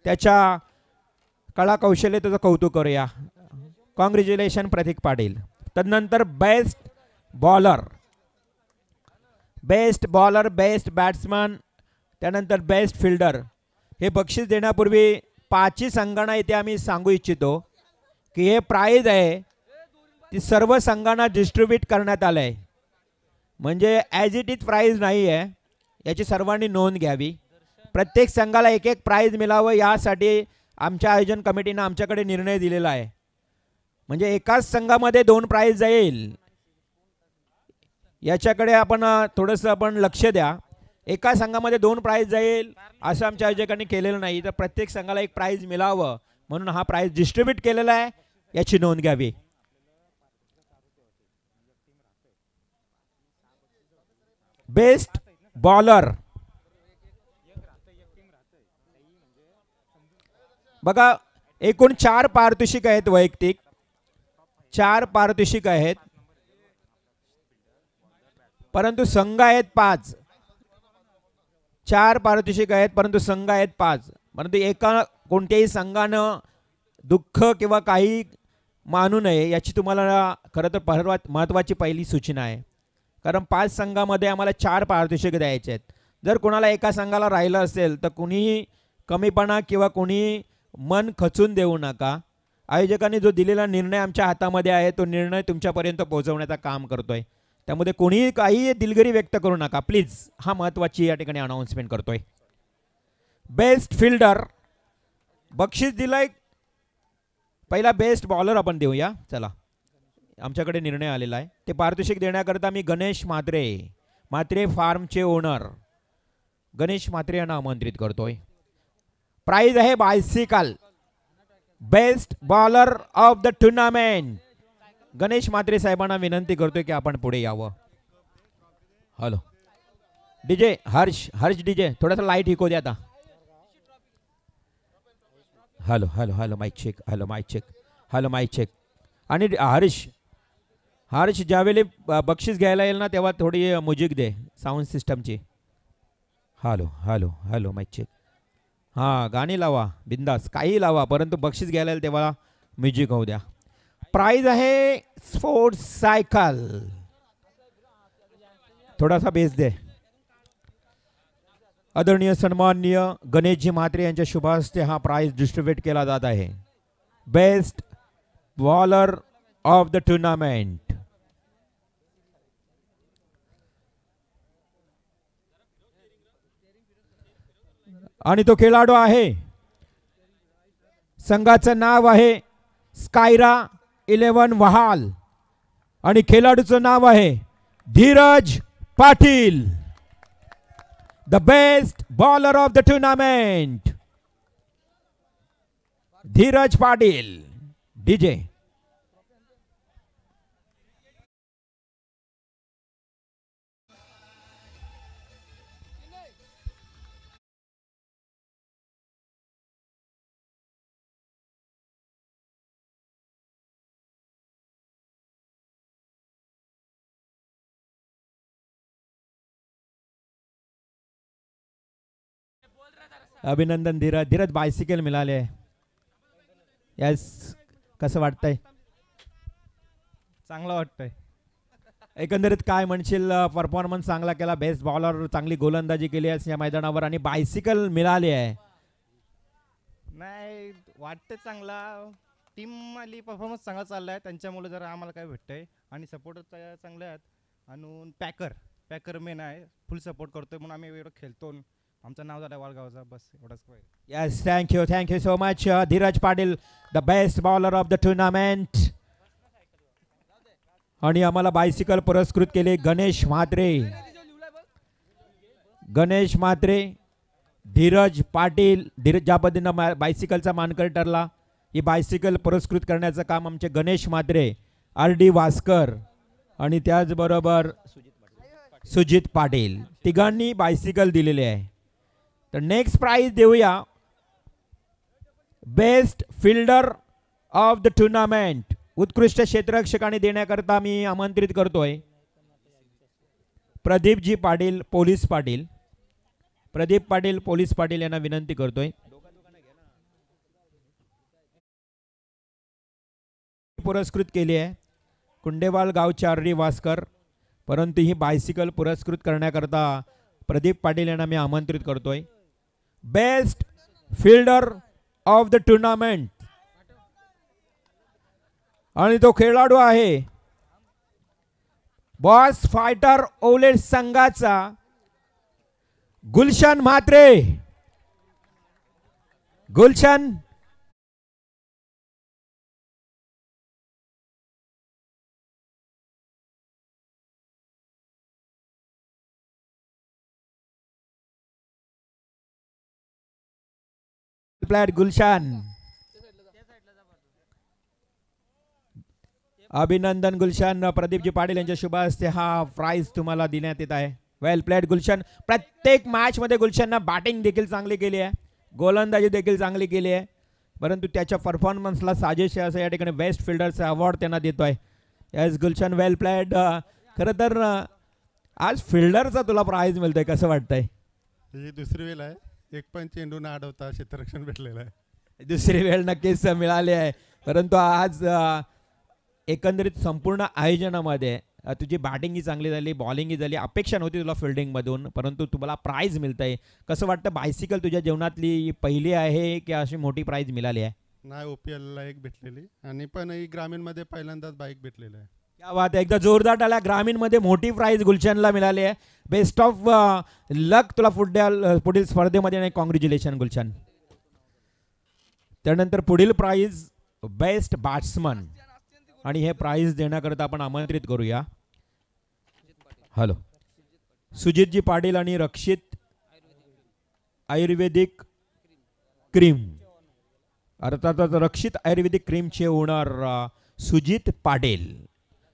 त्याच्या कला कौशल्यतेचं कौतुक करूया. कॉंग्रॅच्युलेशन प्रतीक पाटील. तदनंतर बेस्ट बॉलर, बेस्ट बॅट्समन, त्यानंतर बेस्ट फिल्डर. हे बक्षीस देण्यापूर्वी 5 संघांना इथे आम्ही सांगू इच्छितो की हे प्राइज आहे ती सर्व संघांना डिस्ट्रीब्यूट करण्यात आलं आहे. म्हणजे ॲज इट इज प्राइज नाही आहे, याची सर्वांनी नोंद घ्यावी. प्रत्येक संघाला एक एक प्राइज मिळावं यासाठी आमच्या आयोजन कमिटीनं आमच्याकडे निर्णय दिलेला आहे. म्हणजे एकाच संघामध्ये 2 प्राइज जाईल याच्याकडे आपण थोडंसं आपण लक्ष द्या. एका संघामध्ये 2 प्राइज जाईल असं आमच्या आयोजकांनी केलेलं नाही, तर प्रत्येक संघाला एक प्राइज मिळावं म्हणून हा प्राइज डिस्ट्रीब्यूट केलेला आहे, याची नोंद घ्यावी. बेस्ट बॉलर बघा, एकूण 4 पारितोषिक आहेत, वैयक्तिक 4 पारितोषिक आहेत, परंतु संघ आहेत 5. 4 पारितोषिक आहेत परंतु संघ आहेत 5. परंतु एका कोणत्याही संघानं दुःख किंवा काही मानू नये याची तुम्हाला खरं तर महत्त्वाची पहिली सूचना आहे. कारण 5 संघामध्ये आम्हाला 4 पारितोषिक द्यायचे आहेत. जर कोणाला एका संघाला राहिलं असेल तर कुणीही कमीपणा किंवा कुणी मन खचून देऊ नका. आयोजकांनी जो दिलेला निर्णय आमच्या हातामध्ये आहे तो निर्णय तुमच्यापर्यंत पोहोचवण्याचं काम करतोय. त्यामध्ये कोणीही काही दिलगिरी व्यक्त करू नका प्लीज. हा महत्त्वाची या ठिकाणी अनाउन्समेंट करतोय. बेस्ट फिल्डर बक्षीस दिलंय पहिला बेस्ट बॉलर आपण देऊया. चला, आमच्याकडे निर्णय आलेला आहे. ते पारितोषिक देण्याकरता मी गणेश म्हात्रे फार्मचे ओनर गणेश म्हात्रे यांना आमंत्रित करतोय. प्राइज आहे bicycle. Best bowler of the tournament Ganesh Mhatre साहेबांना विनंती करतोय की आपण पुढे यावं. हॅलो डीजे हर्ष डीजे थोडासा लाईट इको द्या आता. Hello hello hello mic check. Hello mic check. आणि हर्ष ज्यावेळी बक्षीस घ्यायला येईल ना तेव्हा थोडी म्युझिक दे साऊंड सिस्टमची. Hello mic check. हां गाणी लावा बिंदास काही लावा परंतु बक्षीस घ्यायला येईल तेव्हा म्युझिक होऊ द्या. प्राइज आहे स्पोर्ट्स सायकल. थोडासा बेस दे. आदरणीय सन्माननीय गणेशजी म्हात्रे यांच्या शुभ हस्ते हा प्राइज डिस्ट्रीब्यूट केला जात आहे. Best bowler of the tournament. आणि तो खेळाडू आहे संघाचं नाव आहे स्कायरा 11 वहाल आणि खेळाडूचं नाव आहे Dheeraj Patil. The best bowler of the tournament Dheeraj Patil. DJ अभिनंदन धीरज बायसिकल मिळाले. यस कसं वाटतंय? चांगलं वाटतंय. एकंदरीत काय म्हणशील? परफॉर्मन्स चांगला केला, बेस्ट बॉलर, चांगली गोलंदाजी केली आहे या मैदानावर आणि बायसिकल मिळाली आहे. नाही वाटतं चांगला. टीम आली परफॉर्मन्स चांगला चालला आहे त्यांच्यामुळे जरा आम्हाला काय भेटतंय आणि सपोर्टर चांगले आहेत. आणि पॅकर मेन आहे, फुल सपोर्ट करतोय म्हणून आम्ही एवढं खेळतो. आमचं नाव झालं वाळगावचा. बस एवढंच. Yes thank you so much Dheeraj Patil the best bowler of the tournament. आणि आम्हाला बायसिकल पुरस्कृत केले गणेश म्हात्रे धीरज पाटील. ज्या पद्धतीनं बायसिकलचा मानकर ठरला ही बायसिकल पुरस्कृत करण्याचं काम आमचे गणेश म्हात्रे, RD वास्कर आणि त्याचबरोबर सुजित पाटील तिघांनी बायसिकल दिलेले आहे. तर नेक्स्ट प्राइज देऊया best fielder of the tournament. उत्कृष्ट क्षेत्ररक्षकाने देण्याकरता मी आमंत्रित करतोय प्रदीप पाटील पोलीस पाटील यांना विनंती करतोय. पुरस्कृत केली आहे कुंडेवाल गावचे RD वास्कर, परंतु ही बायसिकल पुरस्कृत करण्याकरता प्रदीप पाटील यांना मी आमंत्रित करतोय. Best fielder of the tournament आणि तो खेळाडू आहे बॉस फायटर ओलेट संघाचा गुलशन म्हात्रे. गुलशन गुलशन. अभिनंदन गुलशन. प्रदीपजी पाटील यांच्या शुभ हस्ते हा प्राइज तुम्हाला देण्यात येत आहे. वेल प्लेड गुलशन. प्रत्येक मॅच मध्ये गुलशनना बॅटिंग देखील चांगली केली आहे, गोलंदाजी देखील चांगली केली आहे, परंतु त्याच्या परफॉर्मन्सला साजेसे असं या ठिकाणी बेस्ट फिल्डरचा अवॉर्ड त्यांना देतोय. यस गुलशन वेल प्लेड. खरं तर आज फिल्डरचा तुला प्राइज मिळतोय, कसं वाटतंय? ही दुसरी वेळ आहे, एक पण चेंडू न अडवता क्षेत्ररक्षण भेटलेलं आहे. दुसरी वेळ नक्कीच मिळाली आहे, परंतु आज एकंदरीत संपूर्ण आयोजनामध्ये तुझी बॅटिंगही चांगली झाली, बॉलिंगही झाली. अपेक्षा नव्हती तुला फिल्डिंगमधून, परंतु तुम्हाला प्राइज मिळतंय. कसं वाटतं? बायसिकल तुझ्या जीवनातली पहिली आहे की अशी मोठी प्राइज मिळाली आहे? नाही, OPLला एक भेटलेली आणि पण ही ग्रामीणमध्ये पहिल्यांदाच बाईक भेटलेलं आहे. क्या बात आहे. एकदा जोरदार टाळ्या. ग्रामीणमध्ये मोठी प्राइज गुलशनला मिळाली आहे. बेस्ट ऑफ लक तुला पुढील स्पर्धेमध्ये. नाही कॉंग्रॅच्युलेशन गुलशन. त्यानंतर पुढील प्राइज बेस्ट बॅट्समन आणि हे प्राइज देण्याकरता आपण आमंत्रित करूया. हॅलो, सुजितजी पाटील आणि रक्षित आयुर्वेदिक क्रीम, अर्थातच रक्षित आयुर्वेदिक क्रीमचे ओनर सुजित पाटील.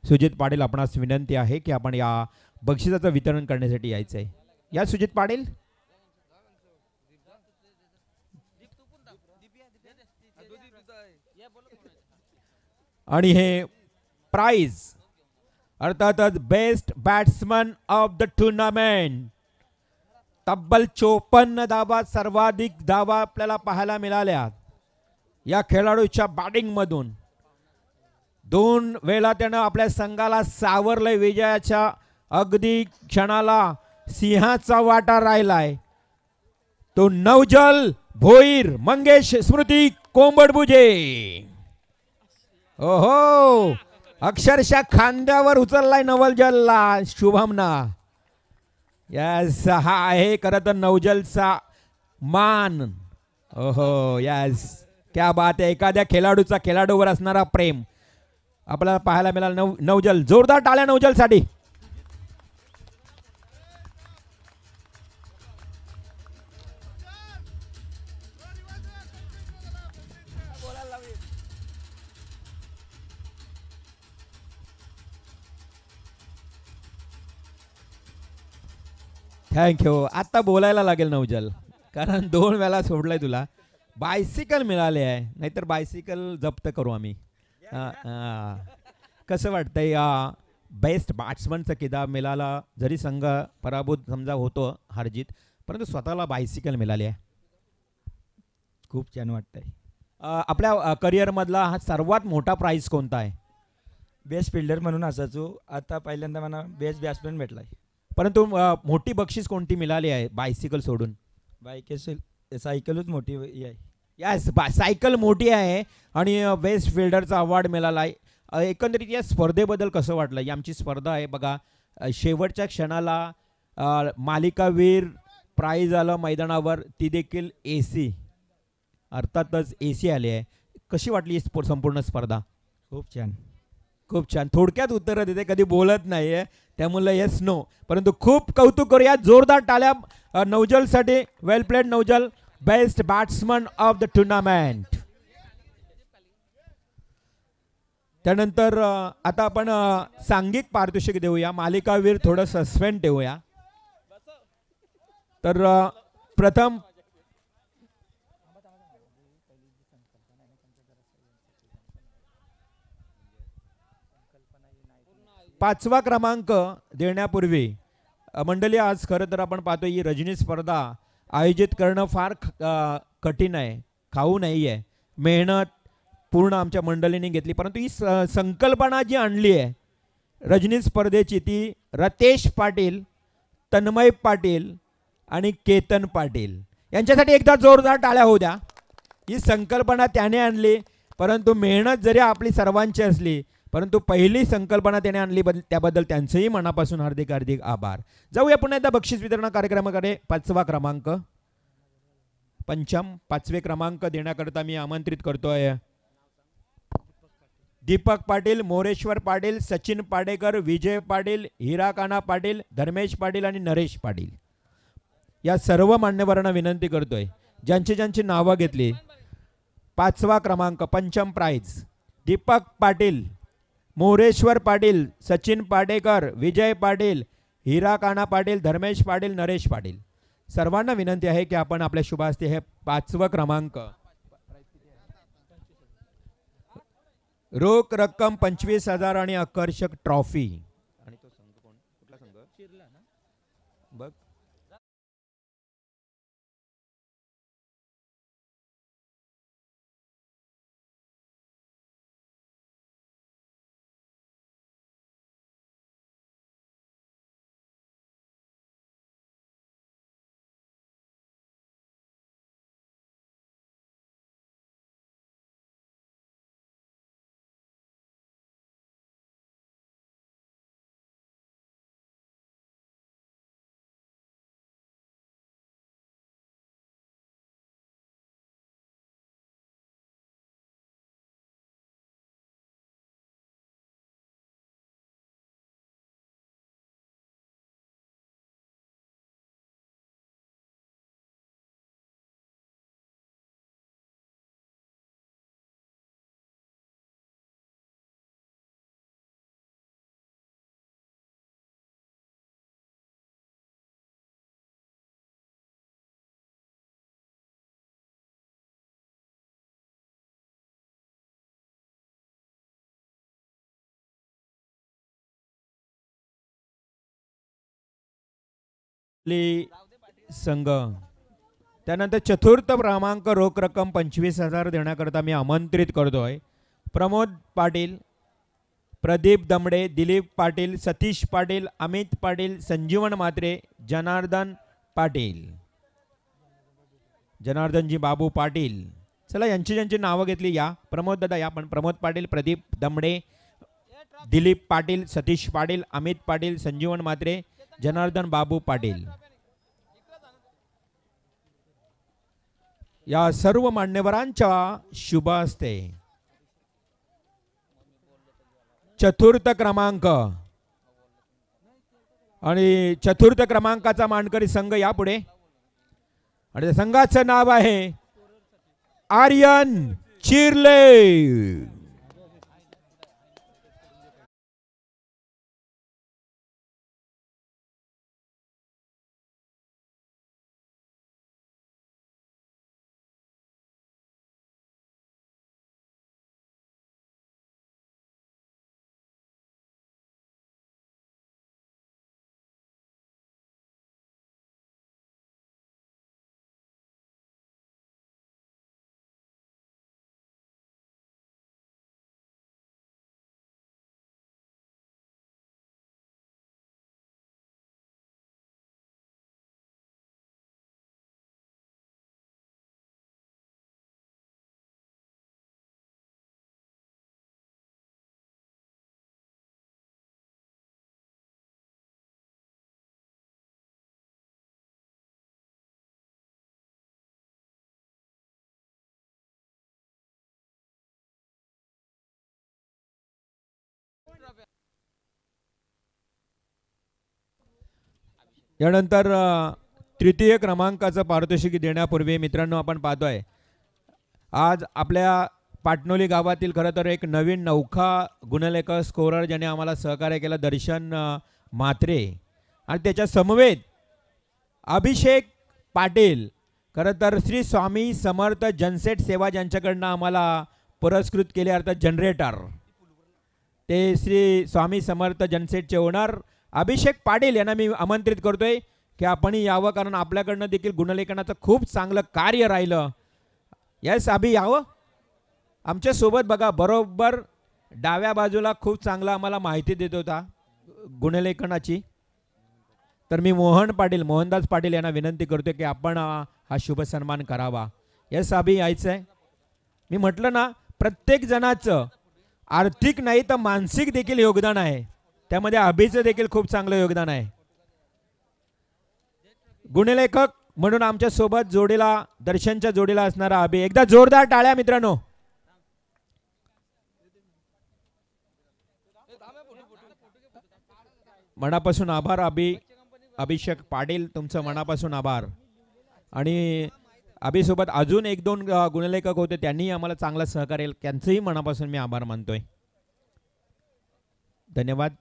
सुजित पाटील, आपणास विनंती आहे की आपण या बक्षिसाचं वितरण करण्यासाठी यायचं आहे. या सुजित पाटील. आणि हे प्राइज अर्थातच best batsman of the tournament, तब्बल 54 धावा, सर्वाधिक धावा आपल्याला पाहायला मिळाल्या या खेळाडूच्या बॅटिंग मधून. 2 वेळा त्यानं आपल्या संघाला सावरलंय. विजयाच्या अगदी क्षणाला सिंहाचा वाटा राहिलाय. तो नवजल भोईर, मंगेश स्मृती कोंबडभुजे. ओहो, अक्षरशः खांद्यावर उचललाय नवजलला शुभमना. यस, हा आहे खरं तर नवजलचा मान. ओहो, यस, क्या बात आहे. एखाद्या खेळाडूचा खेळाडूवर असणारा प्रेम आपल्याला पाहायला मिळाला. नवजल, जोरदार टाळ्या नवजलसाठी. थँक्यू. आता बोलायला लागेल नवजल, कारण 2 वेळा सोडलाय तुला. बायसिकल मिळाले आहे, नाहीतर बायसिकल जप्त करू आम्ही. कसं वाटतंय या बेस्ट बॅट्समनचा किताब मिळाला? जरी संघ पराभूत समजा होतो, हारजीत, परंतु स्वतःला बायसिकल मिळाली आहे. खूप छान वाटतंय. आपल्या करिअरमधला हा सर्वात मोठा प्राइज कोणता आहे? बेस्ट फिल्डर म्हणून असायचो, आता पहिल्यांदा मला बेस्ट बॅट्समॅन भेटलाय. परंतु मोठी बक्षीस कोणती मिळाली आहे बायसिकल सोडून? सायकलच मोठी आहे. यस, सायकल मोठी आहे आणि बेस्ट फिल्डरचा अवॉर्ड मिळाला आहे. एकंदरीत या स्पर्धेबद्दल कसं वाटलं? ही आमची स्पर्धा आहे बघा, शेवटच्या क्षणाला मालिकावीर प्राइज आलं मैदानावर, ती देखील AC, अर्थातच AC आली आहे. कशी वाटली ही संपूर्ण स्पर्धा? खूप छान, खूप छान. थोडक्यात उत्तरं देते, कधी बोलत नाही आहे, त्यामुळे येस नो, परंतु खूप कौतुक करूया. जोरदार टाळ्या नवजलसाठी. Well played Navjal, best batsman of the tournament. त्यानंतर आता आपण सांघिक पारितोषिक देऊया. मालिकावीर थोडं सस्पेंड ठेवूया. तर प्रथम पाचवा क्रमांक देण्यापूर्वी मंडळी, आज खरं तर आपण पाहतो ही रजनी स्पर्धा आयोजित करणं फार कठीण आहे, खाऊ नाही आहे. मेहनत पूर्ण आमच्या मंडळीने घेतली, परंतु ही संकल्पना जी आणली आहे रजनी स्पर्धेची, ती रतेश पाटील, तन्मय पाटील आणि केतन पाटील यांच्यासाठी एकदा जोरदार टाळ्या होऊ द्या. ही संकल्पना त्याने आणली, परंतु मेहनत जरी आपली सर्वांची असली, परंतु पहिली संकल्पना त्याने आणली, त्याबद्दल त्यांचंही मनापासून हार्दिक हार्दिक आभार. जाऊया पुन्हा एकदा बक्षीस वितरण कार्यक्रमाकडे. 5वा क्रमांक, पंचम 5वे क्रमांक देण्याकरता मी आमंत्रित करतोय दीपक पाटील, मोरेश्वर पाटील, सचिन पाडेकर, विजय पाटील, हिराकाना पाटील, धर्मेश पाटील आणि नरेश पाटील या सर्व मान्यवरांना विनंती करतोय, ज्यांची नावं घेतली. 5वा क्रमांक, पंचम प्राइज, दीपक पाटील, मोरेश्वर पाटील, सचिन पाडेकर, विजय पाटील, हिराकाना पाटील, धर्मेश पाटील, नरेश पाटील. सर्वांना विनंती आहे की आपण आपल्या शुभ हस्ते हे 5वा क्रमांक, रोख रक्कम 25,000 आणि आकर्षक ट्रॉफी. आणि तो संघ कोण? कुठला संघ? बघ. संघ. त्यानंतर चतुर्थ क्रमांक रोख रक्कम 25,000 देण्याकरता मी आमंत्रित करतोय प्रमोद पाटील, प्रदीप दमडे, दिलीप पाटील, सतीश पाटील, अमित पाटील, संजीवन म्हात्रे, जनार्दन पाटील, जनार्दनजी बाबू पाटील. चला यांची ज्यांची नावं घेतली या. प्रमोद दादा या पण. प्रमोद पाटील, प्रदीप दमडे, दिलीप पाटील, सतीश पाटील, अमित पाटील, संजीवन म्हात्रे, जनार्दन बाबू पाटील. या सर्व मान्यवरांच्या शुभ हस्ते चतुर्थ क्रमांक आणि चतुर्थ क्रमांकाचा मानकरी संघ यापुढे. आणि संघाचं नाव आहे आर्यन चिर्ले. यानंतर तृतीय क्रमांकाचं पारितोषिक देण्यापूर्वी मित्रांनो आपण पाहतोय आज आपल्या पाटणोली गावातील खरं तर एक नवीन नौखा गुणलेखक स्कोरर ज्याने आम्हाला सहकार्य केलं, दर्शन म्हात्रे. आणि त्याच्या समवेत अभिषेक पाटील, खरं तर श्री स्वामी समर्थ जनसेट सेवा ज्यांच्याकडनं आम्हाला पुरस्कृत केले अर्थात जनरेटर, ते श्री स्वामी समर्थ जनसेटचे ओनर अभिषेक पाटील यांना मी आमंत्रित करतोय की आपण यावं, कारण आपल्याकडनं देखील गुणलेखनाचं खूप चांगलं कार्य राहिलं. यस अभि यावं आमच्यासोबत. बघा बरोबर डाव्या बाजूला खूप चांगला आम्हाला माहिती देत होता गुणलेखनाची. तर मी मोहनदास पाटील यांना विनंती करतोय की आपण हा शुभ सन्मान करावा. यस अभि यायचं आहे. मी म्हटलं ना प्रत्येक जणाचं आर्थिक नाही तर मानसिक देखील योगदान आहे, त्यामध्ये अभिचं देखील खूप चांगलं योगदान आहे. गुणलेखक म्हणून आमच्या सोबत जोडीला दर्शनच्या जोडीला असणारा अभि. एकदा जोरदार टाळ्या मित्रांनो. मनापासून आभार अभिषेक पाटील, तुमचं मनापासून आभार. आणि अभिसोबत अजून एक दोन गुणलेखक होते, त्यांनी आम्हाला चांगलं सहकार्य, त्यांचंही मनापासून मी आभार मानतोय. धन्यवाद.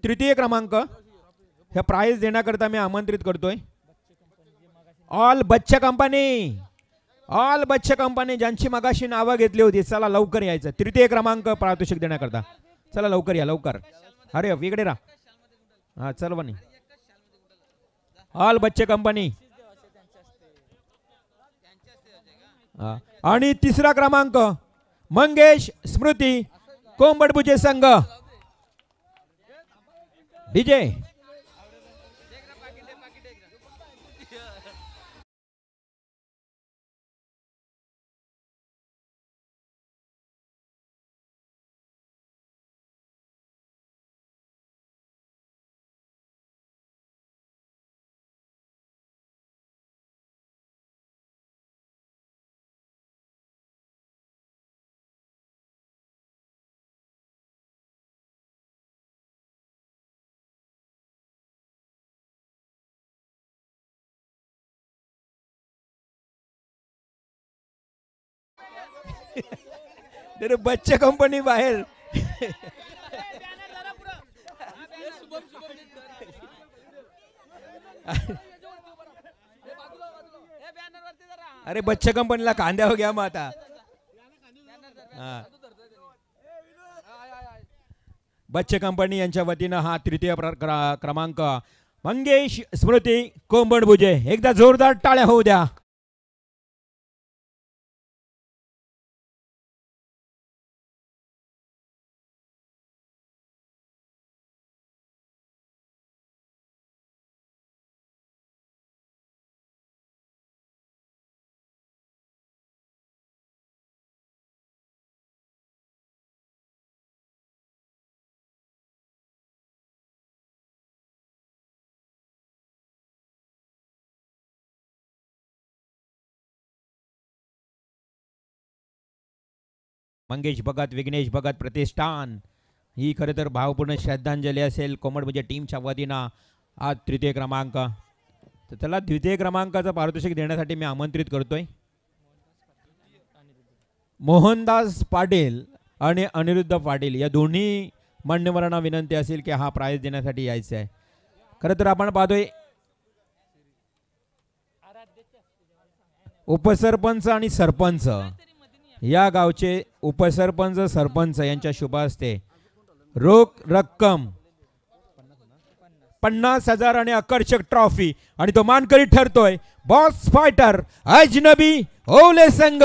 तृतीय क्रमांक हे प्राइज देण्याकरता मी आमंत्रित करतोय ऑल बच्चा कंपनी ज्यांची मगाशी नावं घेतली होती. चला लवकर यायचं. तृतीय क्रमांक पारितोषिक देण्याकरता चला लवकर या लवकर. अरे इकडे राहा. हा चल बनी ऑल बच्चे कंपनी. आणि तिसरा क्रमांक मंगेश स्मृती कोंबडबुजे संघ डीजे. तर बच्चे कंपनी बाहेर. अरे बच्चे कंपनीला कांद्यावर घ्या मग आता. बच्चे कंपनी यांच्या वतीनं हा तृतीय क्रमांक मंगेश स्मृती कोंबडभुजे. एकदा जोरदार टाळ्या होऊ द्या. मंगेश भगत, विघ्नेश भगत प्रतिष्ठान ही खरं तर भावपूर्ण श्रद्धांजली असेल कोंबडभुजे टीमच्या वतीनं. आज तृतीय क्रमांक, तर त्याला द्वितीय क्रमांकाचं पारितोषिक देण्यासाठी मी आमंत्रित करतोय मोहनदास पाटील आणि अनिरुद्ध पाटील या दोन्ही मान्यवरांना विनंती असेल की हा प्राइज देण्यासाठी यायचं आहे. खरं तर आपण पाहतोय उपसरपंच आणि सरपंच या गावचे उपसरपंच सरपंच यांच्या शुभ हस्ते रोख रक्कम 50,000 आणि आकर्षक ट्रॉफी आणि तो मानकरी ठरतोय बॉक्स फायटर अजनबी ओले संघ.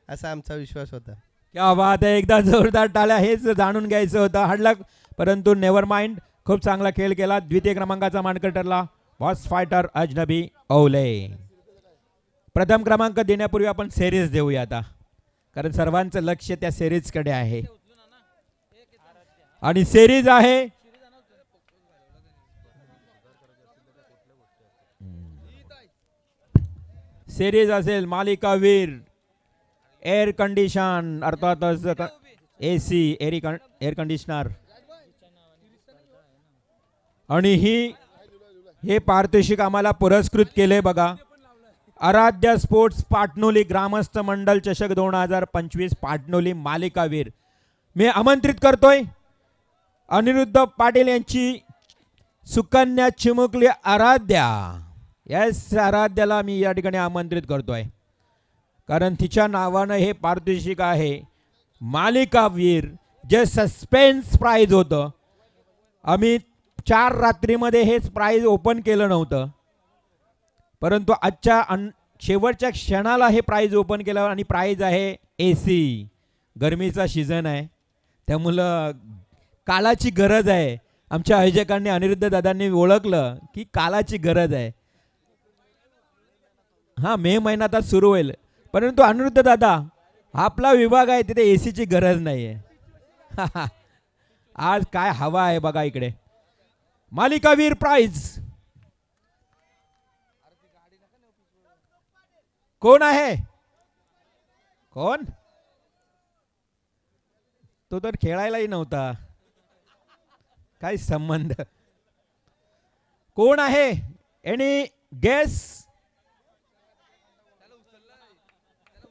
असा आमचा विश्वास होता. क्या बात आहे. एकदा जोरदार टाळ्या. हेच जाणून घ्यायचं होतं हडलक, परंतु नेव्हर माइंड. खूप चांगला खेळ केला. द्वितीय क्रमांकाचा मानकर ठरला बॉस फायटर अजनबी ओले. प्रथम क्रमांक देण्यापूर्वी आपण सिरीज देऊया आता, कारण सर्वांचं लक्ष त्या सिरीज कडे आहे आणि सिरीज आहे सिरीज असेल मालिकावीर एअर कंडिशन अर्थातच AC एअर कंडिशनर आणि हे पारितोषिक आम्हाला पुरस्कृत केले बघा. आराध्या स्पोर्ट्स पाटणोली ग्रामस्थ मंडल चषक 2025 पाटणोली मालिकावीर. मी आमंत्रित करतोय अनिरुद्ध पाटील यांची सुकन्या चिमुकली आराध्या. यस, आराध्याला मी या ठिकाणी आमंत्रित करतोय कारण तिच्या नावानं हे पारितोषिक आहे मालिकावीर, जे सस्पेन्स प्राइज होतं. आम्ही 4 रात्रीमध्ये हेच प्राइज ओपन केलं नव्हतं, परंतु आजच्या शेवटच्या क्षणाला हे प्राइज ओपन केलं आणि प्राइज आहे AC. गरमीचा सीझन आहे त्यामुळं कालाची गरज आहे. आमच्या आयोजकांनी अनिरुद्ध दादांनी ओळखलं की कालाची गरज आहे. हा, मे महिन्यात सुरू होईल, परंतु अनिरुद्ध दादा आपला विभाग आहे तिथे AC ची गरज नाही आहे. आज काय हवा आहे बघा इकडे. मालिकावीर प्राइज कोण आहे? कोण? तो तर खेळायलाही नव्हता. काय संबंध? कोण आहे? Any guess?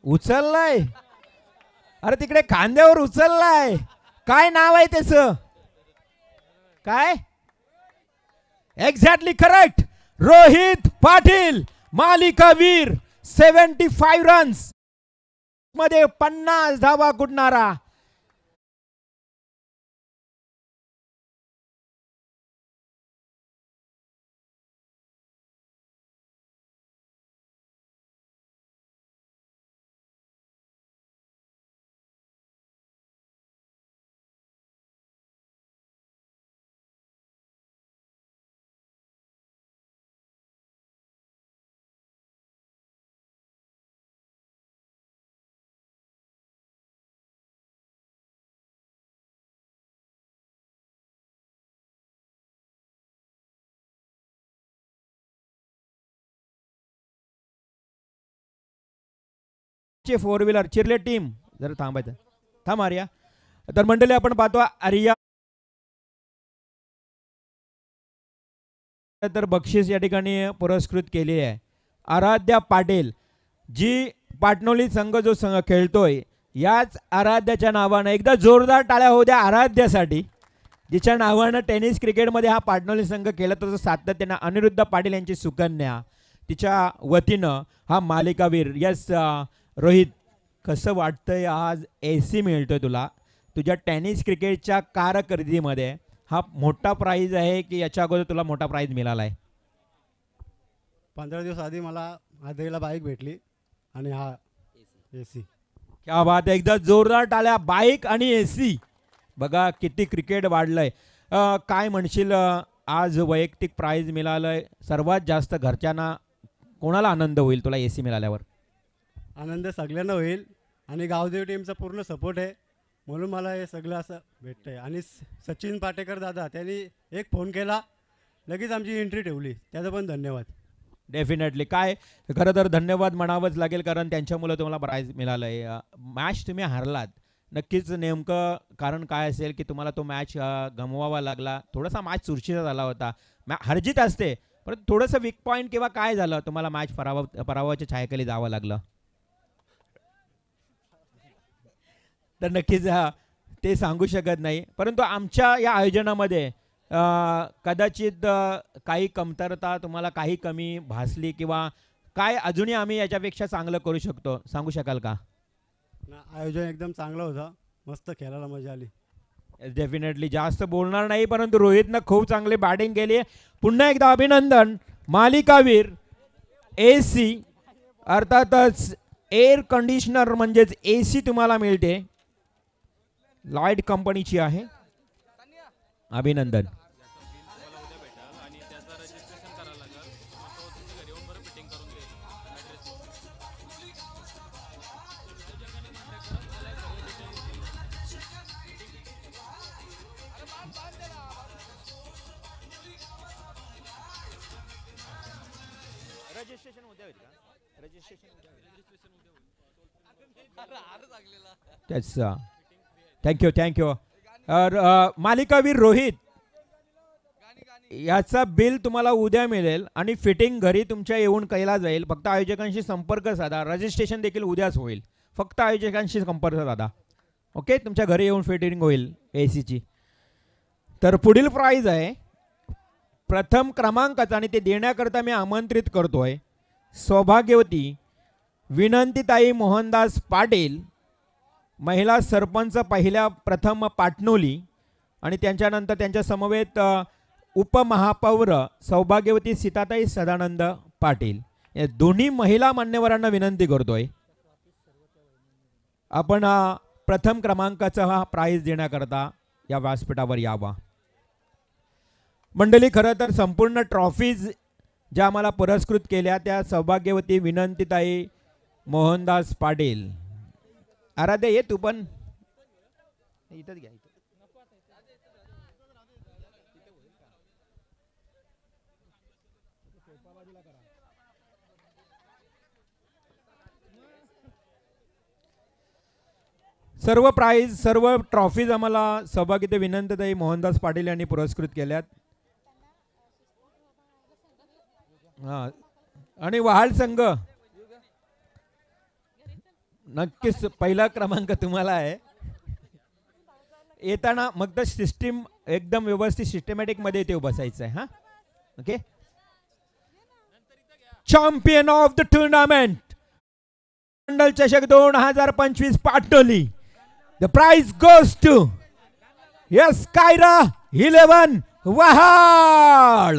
उचललाय? अरे तिकडे खांद्यावर उचललाय. काय नाव आहे त्याचं? काय? Exactly correct. रोहित पाटील मालिकावीर. 75 रन्स मध्ये 50 धावा कुटणारा 4 व्हीलर चिरले टीम जरा थांबायचं, थांब आर्या. तर मंडळी आपण पाहतो आर्या तर बक्षीस या ठिकाणी पुरस्कृत केलेली आहे. आराध्या पाटील जी पाटणोली संघ जो संघ खेळतोय याच आराध्याच्या नावानं एकदा जोरदार टाळ्या होऊ द्या आराध्यासाठी, जिच्या नावानं टेनिस क्रिकेटमध्ये हा पाटणोली संघ खेळत असतो सातत्यानं. अनिरुद्ध पाटील यांची सुकन्या तिच्या वतीनं हा मालिकावीर. यस रोहित, कसं वाटतंय आज AC मिळतोय तुला तुझ्या टेनिस क्रिकेटच्या कारकिर्दीमध्ये? हा मोठा प्राईज आहे की याच्या अगोदर तुला मोठा प्राईज मिळाला आहे? 15 दिवस आधी मला आधीला बाईक भेटली आणि हा AC. क्या बात आहे, एकदा जोरदार टाळ्या. बाईक आणि AC, बघा किती क्रिकेट वाढलंय. काय म्हणशील, आज वैयक्तिक प्राईज मिळालंय, सर्वात जास्त घरच्यांना कोणाला आनंद होईल तुला AC मिळाल्यावर? आनंद सगळ्यांना होईल आणि गावदेव टीमचा पूर्ण सपोर्ट आहे म्हणून मला हे सगळं असं भेटतंय. आणि सचिन पाटेकर दादा त्यांनी एक फोन केला, लगेच आमची एंट्री ठेवली, त्याचा पण धन्यवाद. डेफिनेटली, काय खरं तर धन्यवाद म्हणावंच लागेल कारण त्यांच्यामुळे तुम्हाला प्राईज मिळालं आहे. मॅच तुम्ही हारलात, नक्कीच नेमकं कारण काय असेल की तुम्हाला तो मॅच गमवावा लागला, थोडासा मॅच चुरशीचा झाला होता. हरजीत असते परंतु थोडंसं वीक पॉईंट किंवा काय झालं तुम्हाला मॅच पराभवाच्या छायेखाली जावं लागलं? तर नक्कीच ते सांगू शकत नाही, परंतु आमच्या या आयोजनामध्ये कदाचित काही कमतरता तुम्हाला काही कमी भासली किंवा काय अजूनही आम्ही याच्यापेक्षा चांगलं करू शकतो, सांगू शकाल का? आयोजन एकदम चांगलं होतं, मस्त खेळायला मजा आली. डेफिनेटली जास्त बोलणार नाही, परंतु रोहितनं खूप चांगली बॅटिंग केली. पुन्हा एकदा अभिनंदन. मालिकावीर AC अर्थातच एअर कंडिशनर म्हणजेच AC तुम्हाला मिळते, लॉयड कंपनीची आहे. अभिनंदन. थँक्यू. मालिकावीर रोहित याचा बिल तुम्हाला उद्या मिळेल आणि फिटिंग घरी तुमच्या येऊन केला जाईल. फक्त आयोजकांशी संपर्क साधा, रजिस्ट्रेशन देखील उद्याच होईल. फक्त आयोजकांशी संपर्क साधा, ओके? तुमच्या घरी येऊन फिटिंग होईल AC ची. तर पुढील प्राईज आहे प्रथम क्रमांकाचा आणि ते देण्याकरता मी आमंत्रित करतोय सौभाग्यवती विनंतीताई मोहनदास पाटील, महिला सरपंच पहिल्या प्रथम पाटणोली, आणि त्यांच्यानंतर त्यांच्या समवेत उपमहापौर सौभाग्यवती सीताताई सदानंद पाटील. या दोन्ही महिला मान्यवरांना विनंती करतोय आपण प्रथम क्रमांकाचा हा प्राईज देण्याकरता या व्यासपीठावर यावा. मंडळी, खरं तर संपूर्ण ट्रॉफीज ज्या आम्हाला पुरस्कृत केल्या त्या सौभाग्यवती विनंतीताई मोहनदास पाटील. आराध्या ये तू पण इथंच घ्या. सर्व प्राईज सर्व ट्रॉफीज आम्हाला सौभाग्यवती विनंतीताई मोहनदास पाटील यांनी पुरस्कृत केल्यात. हां, आणि वहाड संघ नक्कीच पहिला क्रमांक तुम्हाला आहे. येताना मग तर सिस्टीम एकदम व्यवस्थित सिस्टमॅटिक मध्ये इथे बसायचं आहे. हां, okay. Champion of the tournament मंडल चषक 2025 Patoli. The prize goes to S Kyra 11 वहाड.